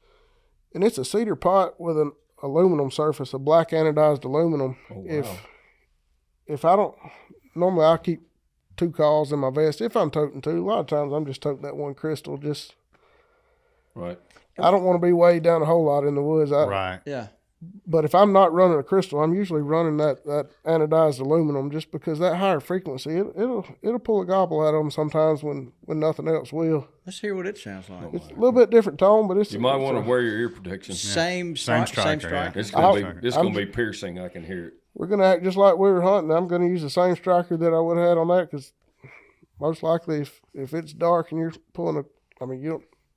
and it's a cedar pot with an aluminum surface, a black anodized aluminum.
Oh, wow.
If I don't, normally I'll keep 2 calls in my vest. If I'm toting 2, a lot of times I'm just toting that one crystal. Just
Right.
I don't want to be weighed down a whole lot in the woods.
Right.
Yeah.
But if I'm not running a crystal, I'm usually running that anodized aluminum, just because that higher frequency, it'll pull a gobble out of them sometimes when nothing else will.
Let's hear what it sounds like.
It's a little bit different tone, but
You might want to wear your ear protection.
Same
striker,
striker.
yeah.
It's gonna be piercing. I can hear it.
We're gonna act just like we were hunting. I'm gonna use the same striker that I would have had on that, because most likely if it's dark and you're pulling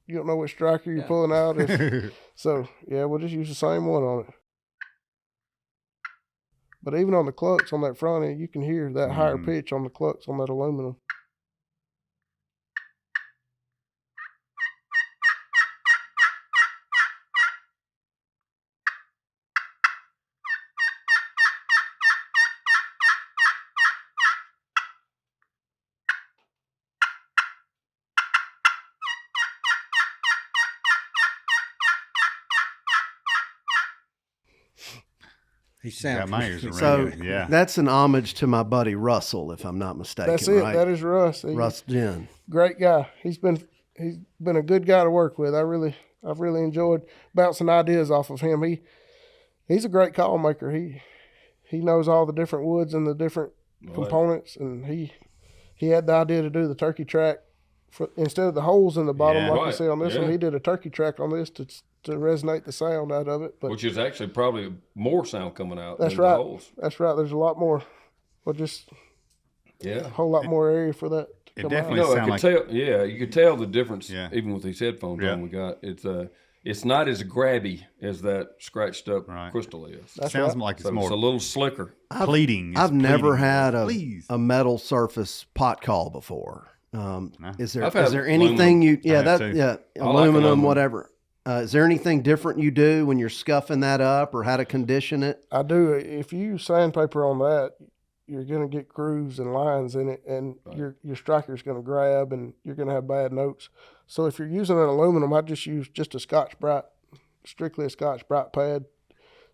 you don't know which striker you're pulling out. So yeah, we'll just use the same one on it. But even on the clucks on that front end, you can hear that higher pitch on the clucks on that aluminum.
He sounds.
My ears are
So
ringing. Yeah.
that's an homage to my buddy Russell, if I'm not mistaken.
That's it.
Right?
That is Russ.
Russ Ginn.
Great guy. He's been a good guy to work with. I've really enjoyed bouncing ideas off of him. He's a great call maker. He knows all the different woods and the different components, and he had the idea to do the turkey track instead of the holes in the bottom like you see on this one. He did a turkey track on this to resonate the sound out of it. But
Which is actually probably more sound coming out.
that's
than
right.
The holes.
That's right. There's a lot more. Well, just a whole lot more area for that. To come
definitely
out.
No, I
sound
could
like
tell. Yeah, you could tell the difference.
Yeah.
Even with these headphones
Yeah.
on, we got it's not as grabby as that scratched up crystal is.
sounds like it's
So
more
it's a little slicker.
pleading. It's
I've never
pleading.
had
Please.
a metal surface pot call before. Is
I've had
there anything
aluminum.
you? Yeah,
I have
that
too.
yeah,
I like
aluminum,
aluminum.
whatever. Is there anything different you do when you're scuffing that up, or how to condition it?
I do. If you use sandpaper on that, you're going to get grooves and lines in it, and your striker's going to grab, and you're going to have bad notes. So if you're using an aluminum, I just use just a Scotch-Brite, strictly a Scotch-Brite pad.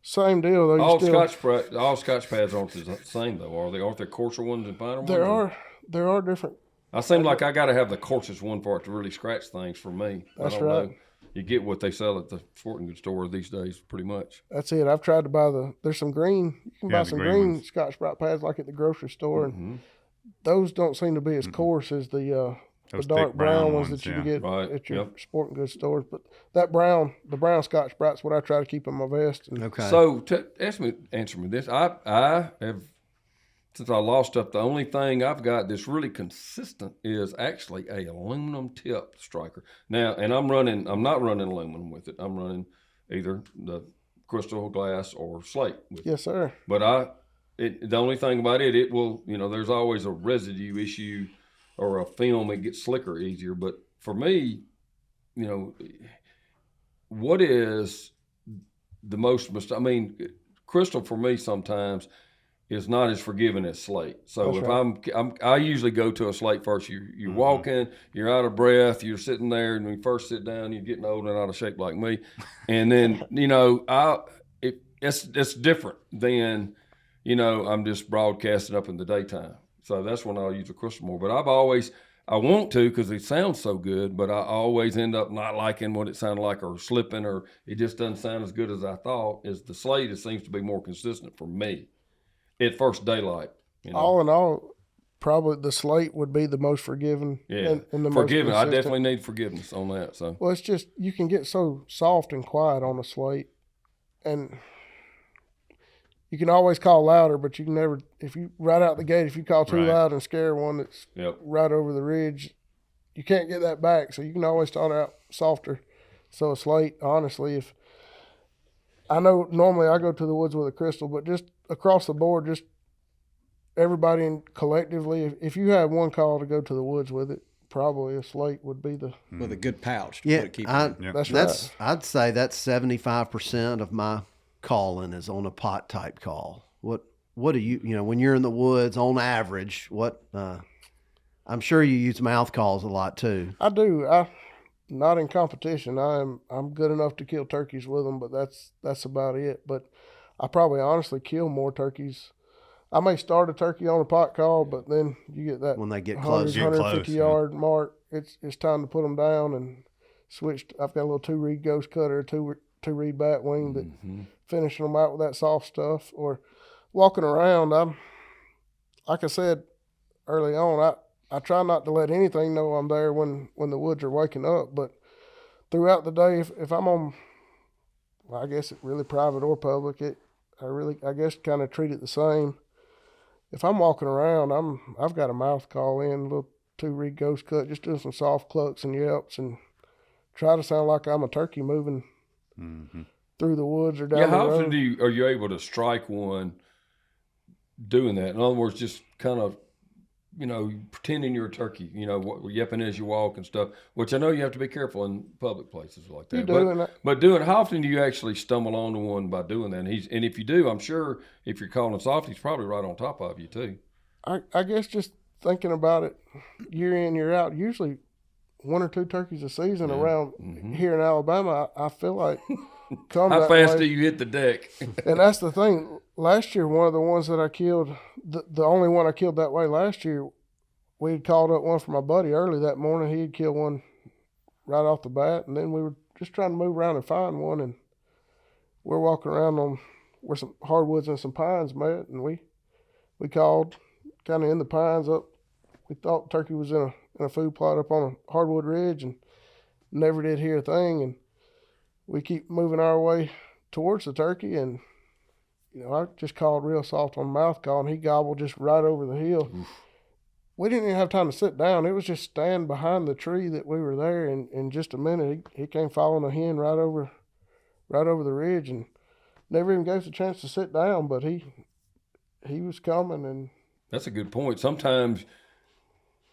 Same deal though.
All Scotch pads aren't the same though, are they? Aren't there coarser ones and finer ones?
There are different.
I seem like I got to have the coarsest one for it to really scratch things for me.
That's
I don't
right.
know. you get what they sell at the sporting goods store these days, pretty much.
That's it. I've tried to buy there's some green, you can buy
the
some
green
green
ones.
Scotch-Brite pads like at the grocery store, and those don't seem to be as coarse as the
Those
dark
thick
brown
brown
ones
ones,
that you
yeah.
can get
Right,
at your
yep.
sporting goods stores. But the brown Scotch-Brite's what I try to keep in my vest. And
Okay.
So answer me this. I have, since I lost stuff, the only thing I've got that's really consistent is actually a aluminum tip striker. Now, and I'm not running aluminum with it. I'm running either the crystal, glass, or slate with it.
yes, sir.
But the only thing about it will, there's always a residue issue or a film. It gets slicker easier. But for me, what is the most crystal for me sometimes is not as forgiving as slate. So
That's
if I usually go to a slate first. You're walking, you're out of breath, you're sitting there, and when you first sit down, you're getting old and out of shape like me. And then, it's different than, I'm just broadcasting up in the daytime. So that's when I'll use a crystal more. But I want to because it sounds so good, but I always end up not liking what it sounded like or slipping, or it just doesn't sound as good as I thought. Is the slate, it seems to be more consistent for me at first daylight.
All in all, probably the slate would be the most forgiving.
Yeah,
and the
forgiving.
most
I
consistent.
definitely need forgiveness on that. So
Well, it's just you can get so soft and quiet on a slate, and you can always call louder, but you can never. If you right out the gate, if you call too
Right.
loud and scare one that's
Yep.
right over the ridge, you can't get that back. So you can always start out softer. So a slate, honestly, if I know normally I go to the woods with a crystal, but just across the board, just everybody collectively, if you had one call to go to the woods with it, probably a slate would be the.
With a good pouch to
Yeah,
put it, keep it in.
Yep.
That's
That's
right.
I'd say that's 75% of my calling is on a pot type call. What do you when you're in the woods on average, what I'm sure you use mouth calls a lot too.
I do. Not in competition. I'm good enough to kill turkeys with them, but that's about it. But I probably honestly kill more turkeys. I may start a turkey on a pot call, but then you get that
When they get
100,
close.
Get
150
close,
yard mark. It's time to put them down and switch. I've got a little 2-reed ghost cutter, 2-reed bat wing that finishing them out with that soft stuff. Or walking around, like I said early on, I try not to let anything know I'm there when the woods are waking up. But throughout the day, if I'm on, well, I guess it really private or public, I guess kind of treat it the same. If I'm walking around, I've got a mouth call in, a little 2-reed ghost cut, just doing some soft clucks and yelps and try to sound like I'm a turkey moving through the woods or down
Yeah,
the
how
road.
often are you able to strike one doing that? In other words, just kind of, pretending you're a turkey, yapping as you walk and stuff, which I know you have to be careful in public places like that.
You do, and
But how often do you actually stumble onto one by doing that? And if you do, I'm sure if you're calling soft, he's probably right on top of you too.
I guess just thinking about it year in, year out, usually 1 or 2 turkeys a season around here in Alabama, I feel like come
How
that
fast
way.
do you hit the deck?
And that's the thing. Last year, one of the ones that I killed, the only one I killed that way last year, we had called up one for my buddy early that morning. He had killed one right off the bat, and then we were just trying to move around and find one, and we're walking around on where some hardwoods and some pines met, and we called kind of in the pines up. We thought turkey was in a food plot up on a hardwood ridge, and never did hear a thing, and we keep moving our way towards the turkey, and I just called real soft on the mouth call, and he gobbled just right over the hill. Oof. We didn't even have time to sit down. It was just stand behind the tree that we were there, and in just a minute, he came following a hen right over the ridge, and never even gave us a chance to sit down, but he was coming. And
that's a good point. Sometimes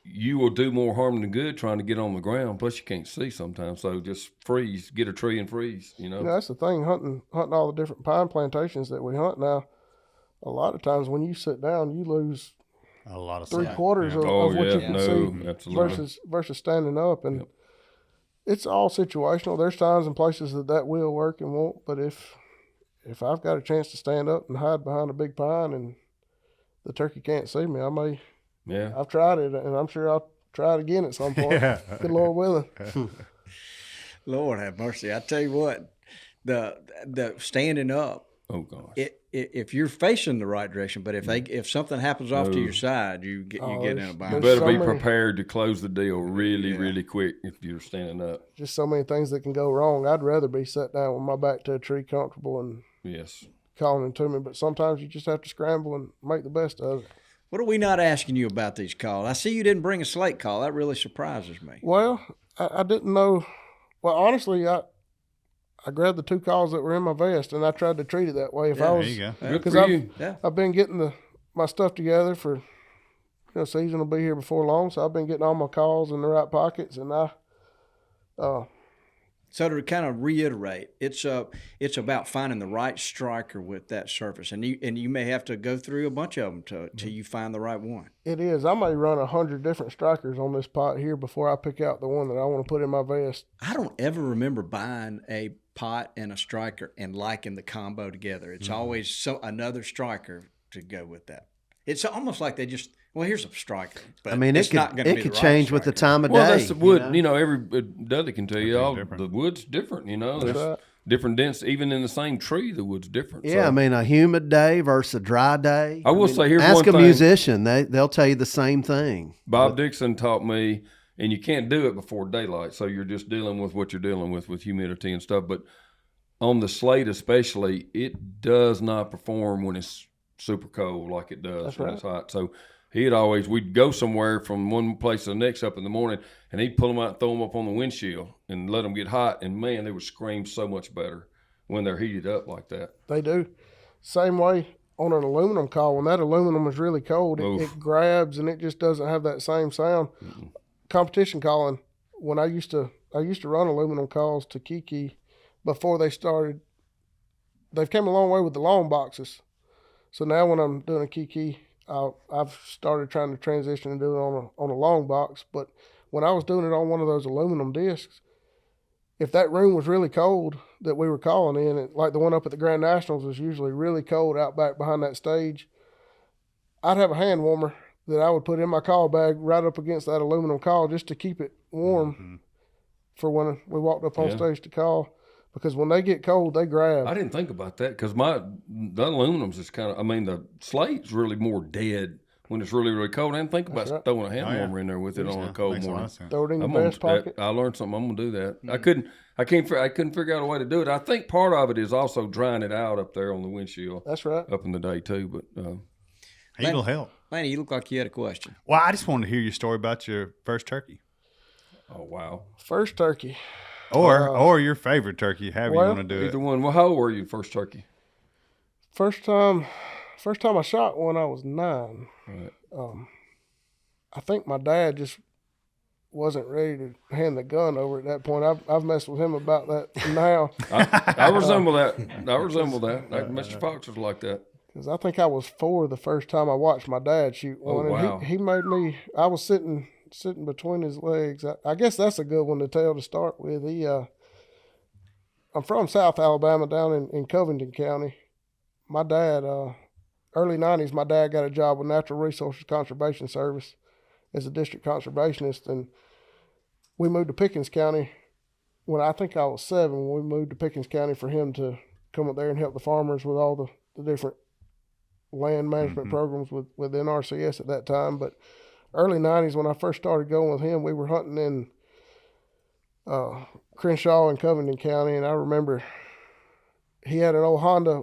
you will do more harm than good trying to get on the ground. Plus, you can't see sometimes, so just freeze, get a tree and freeze.
That's the thing. Hunting all the different pine plantations that we hunt now. A lot of times when you sit down, you lose
A lot of
3/4 of what you can see
absolutely.
versus standing up, and it's all situational. There's times and places that will work and won't, but if I've got a chance to stand up and hide behind a big pine and the turkey can't see me, I may.
Yeah,
I've tried it, and I'm sure I'll try it again at some point. Good Lord willing.
Lord have mercy. I tell you what, the standing up.
Oh gosh.
If you're facing the right direction, but if something happens off to your side, you get in a
You
bind.
better
so
be
many-
prepared to close the deal really quick if you're standing up.
Just so many things that can go wrong. I'd rather be sat down with my back to a tree, comfortable and
Yes.
calling them to me. But sometimes you just have to scramble and make the best of it.
What are we not asking you about these calls? I see you didn't bring a slate call. That really surprises me.
Well, I didn't know. Well, honestly, I grabbed the 2 calls that were in my vest, and I tried to treat it that way. If I was,
There you go.
Good
'cause
for
I've-
you.
Yeah.
I've been getting my stuff together for, season will be here before long, so I've been getting all my calls in the right pockets, and
So to kind of reiterate, it's about finding the right striker with that surface, and you may have to go through a bunch of them till you find the right one.
it is. I may run 100 different strikers on this pot here before I pick out the one that I want to put in my vest.
I don't ever remember buying a pot and a striker and liking the combo together. It's always another striker to go with that. It's almost like they just, well, here's a striker. But
I mean,
it's
it
not
could
gonna be
it could
the right
change with the
striker.
time of
Well,
day.
that's the wood. Every Dudley can tell you, all
different.
the wood's different. There's
right.
different dents. Even in the same tree, the wood's different.
Yeah,
So
I mean, a humid day versus a dry day.
I will say, here's
ask
one
a
thing.
musician; they'll tell you the same thing.
Bob Dixon taught me, and you can't do it before daylight, so you're just dealing with what you're dealing with humidity and stuff. But on the slate especially, it does not perform when it's super cold like it does
That's
when
right.
it's hot. So we'd go somewhere from one place to the next up in the morning, and he'd pull them out and throw them up on the windshield and let them get hot. And man, they would scream so much better when they're heated up like that.
They do. Same way on an aluminum call. When that aluminum is really cold, it grabs and it just doesn't have that same sound. Competition calling. When I used to run aluminum calls to Kiki before they started. They've come a long way with the long boxes. So now when I'm doing a Kiki, I've started trying to transition and do it on a long box. But when I was doing it on one of those aluminum discs, if that room was really cold that we were calling in, like the one up at the Grand Nationals was usually really cold out back behind that stage, I'd have a hand warmer that I would put in my call bag right up against that aluminum call just to keep it warm for when we walked up on stage to call. Because when they get cold, they grab.
I didn't think about that because the aluminum's is kind of, the slate's really more dead when it's really cold. I didn't think about
right.
throwing a hand warmer in there with it on a cold
Makes a lot
morning.
of sense.
Throw it in your vest pocket.
I learned something. I'm gonna do that. I couldn't figure out a way to do it. I think part of it is also drying it out up there on the windshield
That's right.
up in the day too. But
Heat'll help.
Lanny, you look like you had a question.
Well, I just wanted to hear your story about your first turkey.
oh wow,
First turkey.
Or your favorite turkey, however you
well,
want to do it.
either one. Well, how old were you first turkey?
First time I shot one, I was 9.
Right.
I think my dad just wasn't ready to hand the gun over at that point. I've messed with him about that now.
I resemble that. I resemble that. Like Mr. Fox was like that.
Because I think I was 4 the first time I watched my dad shoot one.
wow.
And he made me, I was sitting between his legs. I guess that's a good one to tell to start with. I'm from South Alabama down in Covington County. My dad, early 90s, my dad got a job with Natural Resources Conservation Service as a district conservationist. And we moved to Pickens County when I think I was 7. We moved to Pickens County for him to come up there and help the farmers with all the different land management programs with NRCS at that time. But early 90s, when I first started going with him, we were hunting in Crenshaw and Covington County, and I remember he had an old Honda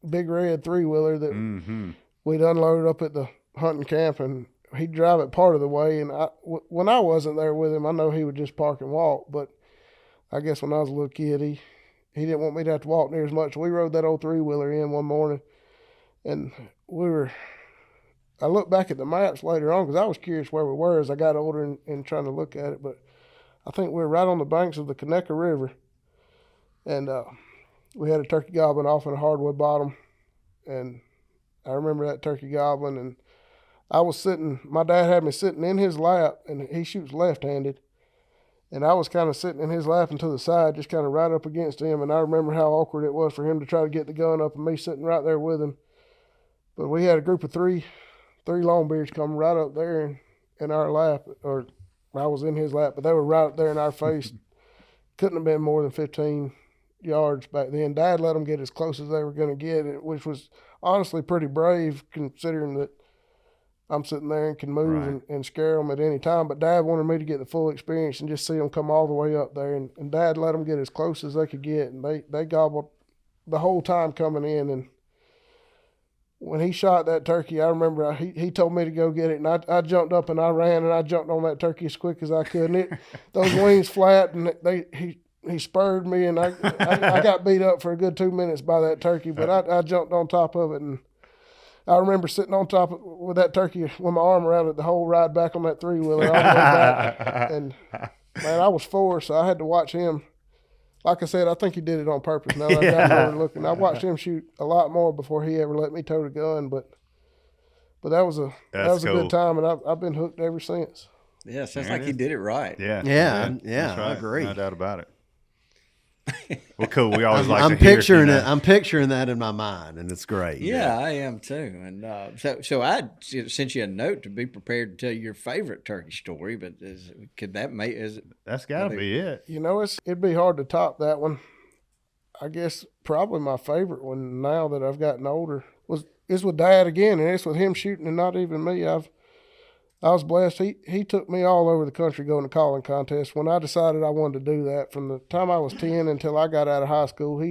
Big Red 3-wheeler that we'd unloaded up at the hunting camp, and he'd drive it part of the way. And when I wasn't there with him, I know he would just park and walk, but I guess when I was a little kid, he didn't want me to have to walk near as much. We rode that old 3-wheeler in one morning, and I looked back at the maps later on because I was curious where we were as I got older and trying to look at it. But I think we were right on the banks of the Conecuh River. And we had a turkey gobbling off in a hardwood bottom. And I remember that turkey gobbling. And my dad had me sitting in his lap, and he shoots left-handed. And I was kind of sitting in his lap and to the side, just kind of right up against him. And I remember how awkward it was for him to try to get the gun up and me sitting right there with him. But we had a group of three longbeards come right up there in our lap, or I was in his lap, but they were right up there in our face, couldn't have been more than 15 yards back then. Dad let them get as close as they were going to get, which was honestly pretty brave considering that I'm sitting there and can move and scare them at any time. But Dad wanted me to get the full experience and just see them come all the way up there. And Dad let them get as close as they could get, and they gobbled the whole time coming in. And when he shot that turkey, I remember he told me to go get it, and I jumped up and I ran and I jumped on that turkey as quick as I could. And those wings flat, and he spurred me, and I got beat up for a good 2 minutes by that turkey. But I jumped on top of it, and I remember sitting on top with that turkey with my arm around it the whole ride back on that 3-wheeler all the way back. And man, I was 4, so I had to watch him. Like I said, I think he did it on purpose. Now that I got over looking, I watched him shoot a lot more before he ever let me tow the gun. But that was a
cool.
good time, and I've been hooked ever since.
Yeah, sounds like he did it right.
Yeah.
Yeah,
Right.
I agree.
No doubt about it. Well, cool. We always like
I'm
to hear,
picturing it. I'm picturing that in my mind, and it's great.
Yeah, I am too. And so I sent you a note to be prepared to tell your favorite turkey story. But
that's got to be it.
You know, it'd be hard to top that one. I guess probably my favorite one now that I've gotten older is with Dad again, and it's with him shooting and not even me. I was blessed. He took me all over the country going to calling contests. When I decided I wanted to do that, from the time I was 10 until I got out of high school,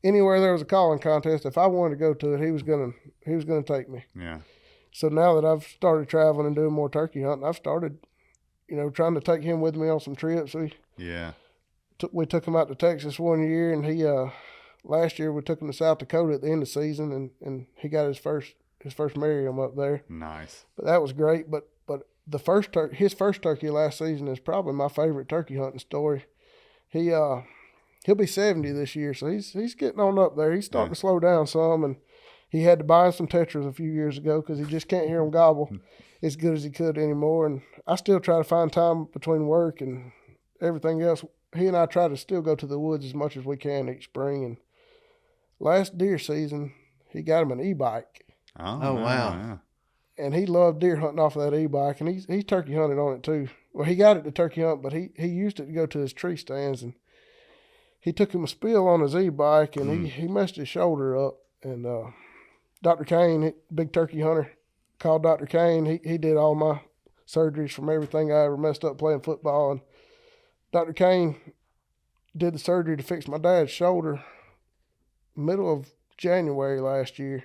anywhere there was a calling contest, if I wanted to go to it, he was gonna take me.
Yeah.
So now that I've started traveling and doing more turkey hunting, I've started, trying to take him with me on some trips. We took him out to Texas one year, and he last year we took him to South Dakota at the end of the season, and he got his first Merriam up there.
Nice.
But that was great. But his first turkey last season is probably my favorite turkey hunting story. He'll be 70 this year, so he's getting on up there. He's starting to slow down some, and he had to buy some tetras a few years ago because he just can't hear them gobble as good as he could anymore. And I still try to find time between work and everything else. He and I try to still go to the woods as much as we can each spring. And last deer season, he got him an e-bike.
Oh, wow.
Yeah.
And he loved deer hunting off of that e-bike, and he's turkey hunted on it too. Well, he got it to turkey hunt, but he used it to go to his tree stands, and he took him a spill on his e-bike, and he messed his shoulder up. And Dr. Kane, big turkey hunter, called Dr. Kane. He did all my surgeries from everything I ever messed up playing football, and Dr. Kane did the surgery to fix my dad's shoulder middle of January last year.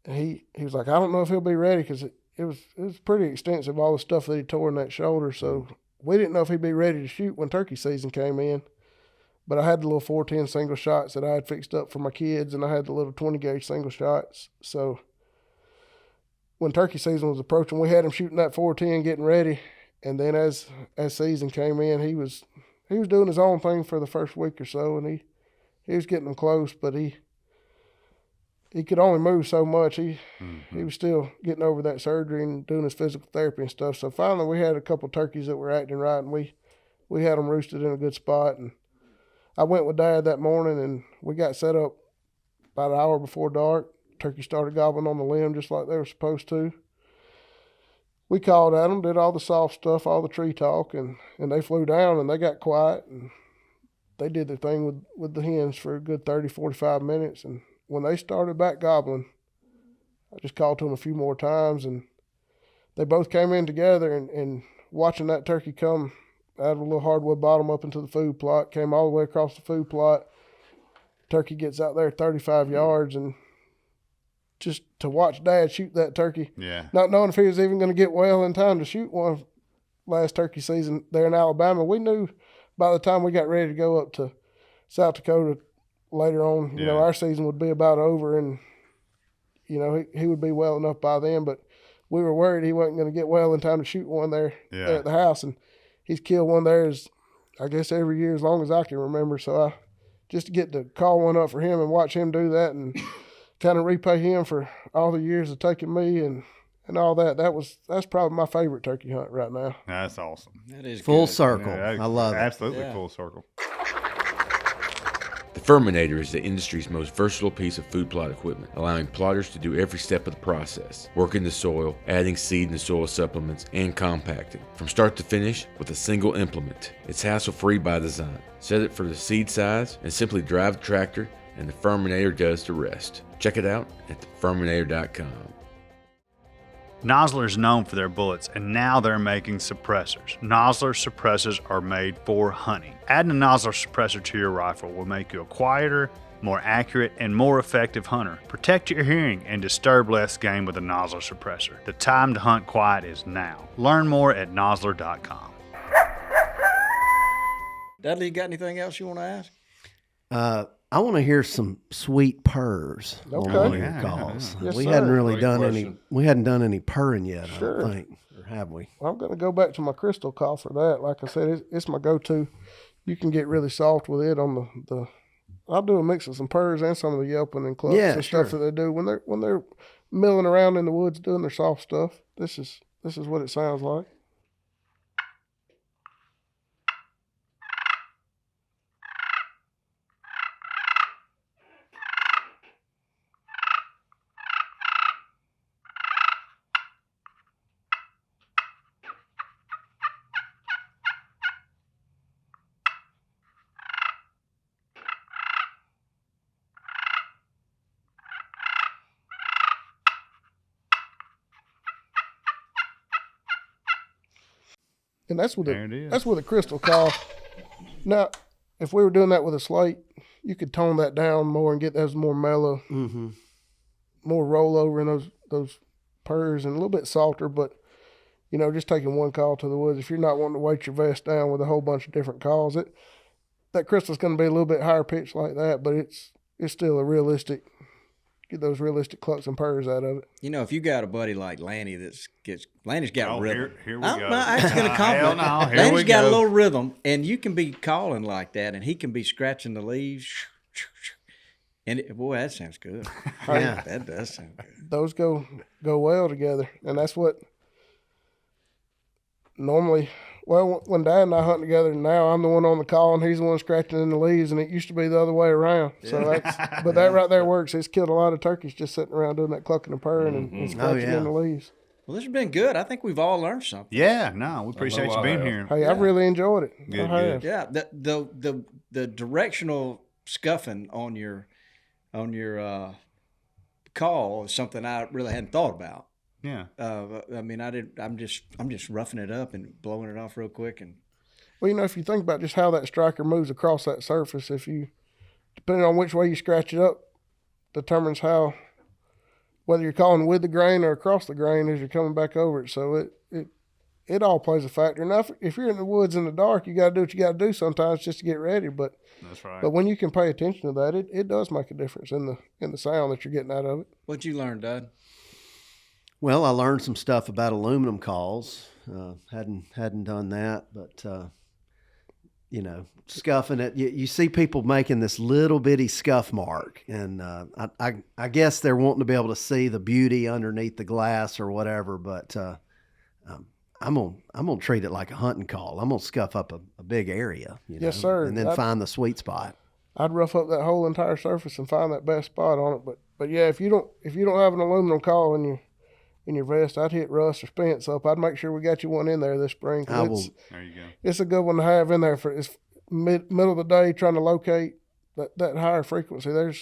He was like, I don't know if he'll be ready because it was pretty extensive, all the stuff that he tore in that shoulder. So we didn't know if he'd be ready to shoot when turkey season came in. But I had the little 410 single shots that I had fixed up for my kids, and I had the little 20 gauge single shots. So when turkey season was approaching, we had him shooting that 410, getting ready. And then as season came in, he was doing his own thing for the first week or so, and he was getting them close, but he could only move so much. He was still getting over that surgery and doing his physical therapy and stuff. So finally we had a couple turkeys that were acting right, and we had them roosted in a good spot. And I went with Dad that morning, and we got set up about an hour before dark. Turkey started gobbling on the limb just like they were supposed to. We called at them, did all the soft stuff, all the tree talk, and they flew down, and they got quiet, and they did their thing with the hens for a good 30, 45 minutes. And when they started back gobbling, I just called to them a few more times, and they both came in together, and watching that turkey come out of a little hardwood bottom up into the food plot, came all the way across the food plot. Turkey gets out there 35 yards, and just to watch Dad shoot that turkey, not knowing if he was even going to get well in time to shoot one last turkey season there in Alabama. We knew by the time we got ready to go up to South Dakota later on, you know, our season would be about over, and, you know, he would be well enough by then, but we were worried he wasn't going to get well in time to shoot one there at the house. And he's killed one there, I guess, every year as long as I can remember. So just to get to call one up for him and watch him do that and kind of repay him for all the years of taking me and all that, that's probably my favorite turkey hunt right now.
That's awesome.
That is
full
good.
circle. I love it.
Absolutely full circle.
The Furminator is the industry's most versatile piece of food plot equipment, allowing plotters to do every step of the process, working the soil, adding seed and soil supplements, and compacting, from start to finish with a single implement. It's hassle-free by design. Set it for the seed size and simply drive the tractor, and the Furminator does the rest. Check it out at thefurminator.com.
Nosler is known for their bullets, and now they're making suppressors. Nosler suppressors are made for hunting. Adding a Nosler suppressor to your rifle will make you a quieter, more accurate, and more effective hunter. Protect your hearing and disturb less game with a Nosler suppressor. The time to hunt quiet is now. Learn more at nosler.com.
Dudley, you got anything else you want to ask?
I want to hear some sweet purrs on one of your calls.
Yes,
we
sir.
hadn't really
Great
done
question.
we hadn't done any purring yet,
Sure.
I don't think, or have we?
Well, I'm going to go back to my crystal call for that. Like I said, it's my go-to. You can get really soft with it on the I'll do a mix of some purrs and some of the yelping and clucks and stuff that they do when they're milling around in the woods doing their soft stuff. This is what it sounds like. And that's with a crystal call. Now, if we were doing that with a slate, you could tone that down more and get those more mellow, more rollover in those purrs and a little bit softer. But just taking one call to the woods, if you're not wanting to weight your vest down with a whole bunch of different calls, that crystal's going to be a little bit higher pitched like that, but it's still a realistic. Get those realistic clucks and purrs out of it.
If you got a buddy like Lanny Lanny's got rhythm.
Here we go.
I'm actually going to compliment.
Hell no, here
Lanny's
we
got
go.
a little rhythm, and you can be calling like that, and he can be scratching the leaves. And boy, that sounds good.
Yeah.
That does sound good.
Those go well together, and that's what normally. Well, when Dad and I hunt together, now I'm the one on the call and he's the one scratching in the leaves, and it used to be the other way around. So but that right there works. It's killed a lot of turkeys just sitting around doing that clucking and purring and scratching in the leaves.
Well, this has been good. I think we've all learned something.
Yeah, no, we appreciate you being here.
Hey, I've really enjoyed it.
Good.
Yeah, the directional scuffing on your call is something I really hadn't thought about.
Yeah.
I mean, I'm just roughing it up and blowing it off real quick. And
well, if you think about just how that striker moves across that surface, depending on which way you scratch it up, determines whether you're calling with the grain or across the grain as you're coming back over it. So it all plays a factor. Now, if you're in the woods in the dark, you got to do what you got to do sometimes just to get ready. But
that's right.
But when you can pay attention to that, it does make a difference in the sound that you're getting out of it.
What'd you learn, Dad?
Well, I learned some stuff about aluminum calls. Hadn't done that, but scuffing it. You see people making this little bitty scuff mark, and I guess they're wanting to be able to see the beauty underneath the glass or whatever. But I'm gonna treat it like a hunting call. I'm gonna scuff up a big area,
yes, sir,
and then find the sweet spot.
I'd rough up that whole entire surface and find that best spot on it. But yeah, if you don't have an aluminum call in your vest, I'd hit Russ or Spence up. I'd make sure we got you one in there this spring.
I will.
There you go.
It's a good one to have in there for it's middle of the day trying to locate that higher frequency. That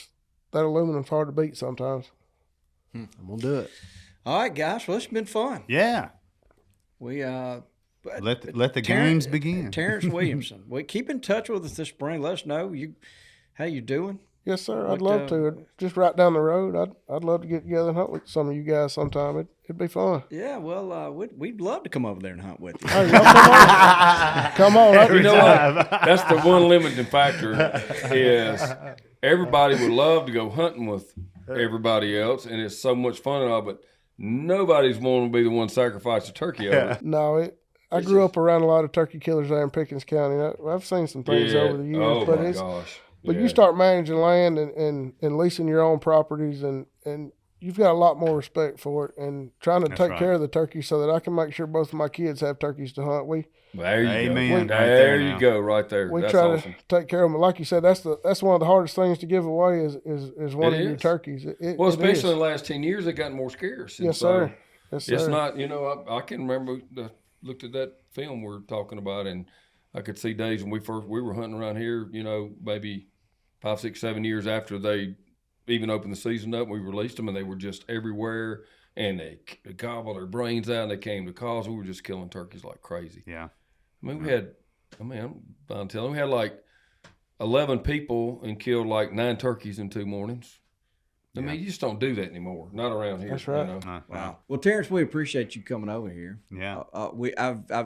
aluminum's hard to beat sometimes.
I'm gonna do it.
All right, guys. Well, it's been fun.
Yeah.
We
let the games begin.
Terrence Williamson. Keep in touch with us this spring. Let us know how you doing.
Yes, sir. I'd love to. Just right down the road. I'd love to get together and hunt with some of you guys sometime. It'd be fun.
Yeah, well, we'd love to come over there and hunt with you.
Hey, come on.
You know what? That's the one limiting factor is everybody would love to go hunting with everybody else, and it's so much fun and all, but nobody's wanting to be the one sacrifice a turkey over.
No, I grew up around a lot of turkey killers there in Pickens County. I've seen some things over the years,
gosh.
But you start managing land and leasing your own properties, and you've got a lot more respect for it, and trying to take
right.
care of the turkey so that I can make sure both of my kids have turkeys to hunt.
There you
Amen.
go.
Right
There
there
you
now.
go, right there.
We
That's
try
awesome.
to take care of them. Like you said, that's one of the hardest things to give away is one
It
of your
is.
turkeys.
Well,
it
especially in
is.
the last 10 years, they've gotten more scarce. And
Yes,
so
sir. Yes, sir.
It's not, I can remember, looked at that film we were talking about, and I could see days when we were hunting around here, maybe 5, 6, 7 years after they even opened the season up, we released them, and they were just everywhere, and they gobbled their brains out, and they came to calls. We were just killing turkeys like crazy.
Yeah.
I mean, I'm bound to tell them, we had like 11 people and killed like 9 turkeys in 2 mornings. I mean, you just don't do that anymore. Not around here.
That's right.
Wow. Well, Terrence, we appreciate you coming over here.
Yeah.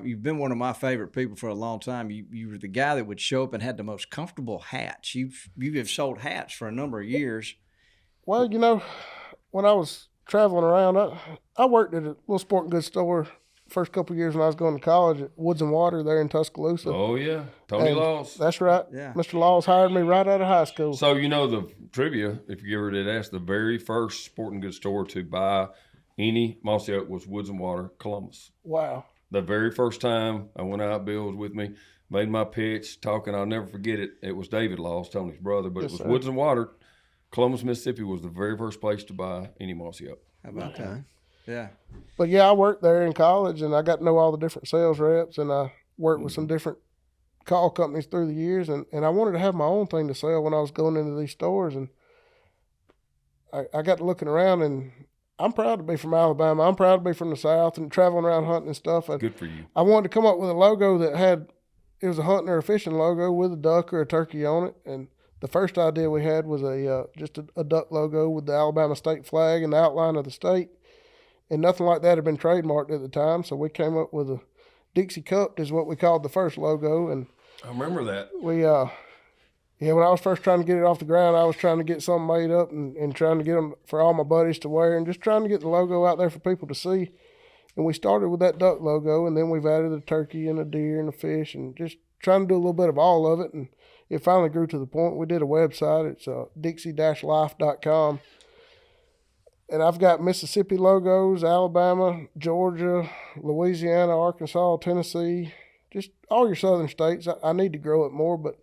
You've been one of my favorite people for a long time. You were the guy that would show up and had the most comfortable hats. You have sold hats for a number of years.
Well, when I was traveling around, I worked at a little sporting goods store first couple of years when I was going to college at Woods and Water there in Tuscaloosa.
Oh, yeah. Tony Laws.
That's right.
Yeah.
Mr. Laws hired me right out of high school.
So, the trivia, if you ever did ask, the very first sporting goods store to buy any mossy oak was Woods and Water, Columbus.
Wow.
The very first time I went out, Bill was with me, made my pitch, talking. I'll never forget it. It was David Laws, Tony's brother, but
Yes,
it was
sir.
Woods and Water. Columbus, Mississippi was the very first place to buy any mossy oak.
How about that? Yeah.
But yeah, I worked there in college, and I got to know all the different sales reps, and I worked with some different call companies through the years, and I wanted to have my own thing to sell when I was going into these stores, and I got to looking around, and I'm proud to be from Alabama. I'm proud to be from the South and traveling around hunting and stuff.
Good for you.
I wanted to come up with a logo that it was a hunting or a fishing logo with a duck or a turkey on it, and the first idea we had was just a duck logo with the Alabama state flag and the outline of the state. And nothing like that had been trademarked at the time, so we came up with a Dixie Cup is what we called the first logo. And
I remember that.
we, when I was first trying to get it off the ground, I was trying to get something made up and trying to get them for all my buddies to wear and just trying to get the logo out there for people to see. And we started with that duck logo, and then we've added a turkey and a deer and a fish and just trying to do a little bit of all of it. And it finally grew to the point we did a website. It's dixie-life.com. And I've got Mississippi logos, Alabama, Georgia, Louisiana, Arkansas, Tennessee, just all your southern states. I need to grow it more, but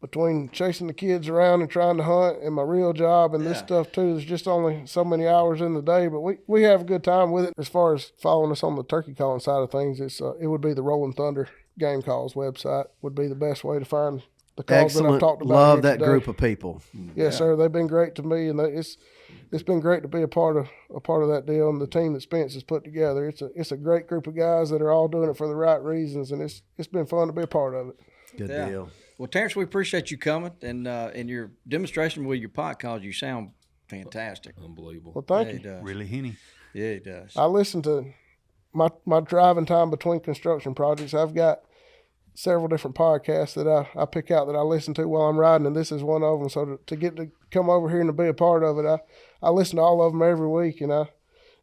between chasing the kids around and trying to hunt and my real job and this stuff too, there's just only so many hours in the day. But we have a good time with it. As far as following us on the turkey calling side of things, it would be the Rolling Thunder Game Calls website would be the best way to find the calls that I've talked about.
Love
here
that
today.
group of people.
Yes, sir. They've been great to me, and it's been great to be a part of that deal and the team that Spence has put together. It's a great group of guys that are all doing it for the right reasons, and it's been fun to be a part of it.
Good deal.
Well, Terrence, we appreciate you coming and your demonstration with your pot calls. You sound fantastic.
Unbelievable.
Well, thank
Yeah,
you.
he does.
Really henny.
Yeah, he does.
I listen to my driving time between construction projects. I've got several different podcasts that I pick out that I listen to while I'm riding, and this is one of them. So to get to come over here and to be a part of it, I listen to all of them every week, and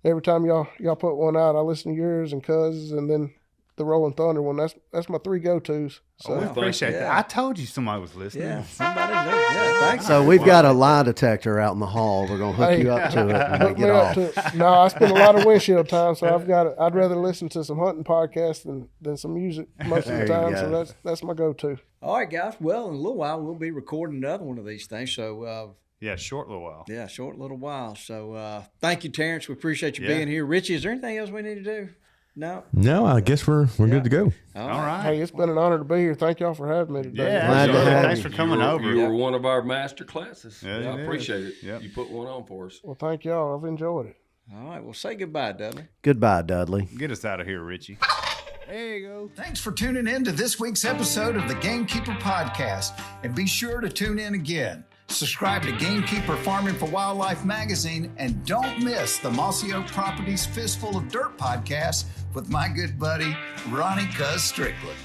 every time y'all put one out, I listen to yours and Cuz's, and then the Rolling Thunder one. That's my 3 go-tos. So
We appreciate that. I told you somebody was listening.
Yeah, somebody knows. Yeah, thanks.
So we've got a lie detector out in the hall. We're going to hook
Hey,
you up to it when we
hook me
get
up
off.
to it. No, I spend a lot of windshield time, so I'd rather listen to some hunting podcasts than some music most of the
There you
time.
go.
So that's my go-to.
All right, guys. Well, in a little while, we'll be recording another one of these things. So,
Yeah, short little while.
short little while. So, thank you, Terrence. We appreciate you
Yeah.
being here. Richie, is there anything else we need to do? No?
No, I guess we're good to go.
All right.
Hey, it's been an honor to be here. Thank y'all for having me today.
Yeah,
Glad to
absolutely.
have
Thanks
you.
for coming over.
You were one of our master classes.
Yeah,
I
you did.
appreciate it.
Yep.
You put one on for us.
Well, thank y'all. I've enjoyed it.
All right. Well, say goodbye, Dudley.
Goodbye, Dudley.
Get us out of here, Richie. There you go.
Thanks for tuning in to this week's episode of the Gamekeeper Podcast. And be sure to tune in again. Subscribe to Gamekeeper Farming for Wildlife magazine, and don't miss the Mossy Oak Properties Fistful of Dirt podcast with my good buddy, Ronnie Cuz Strickland.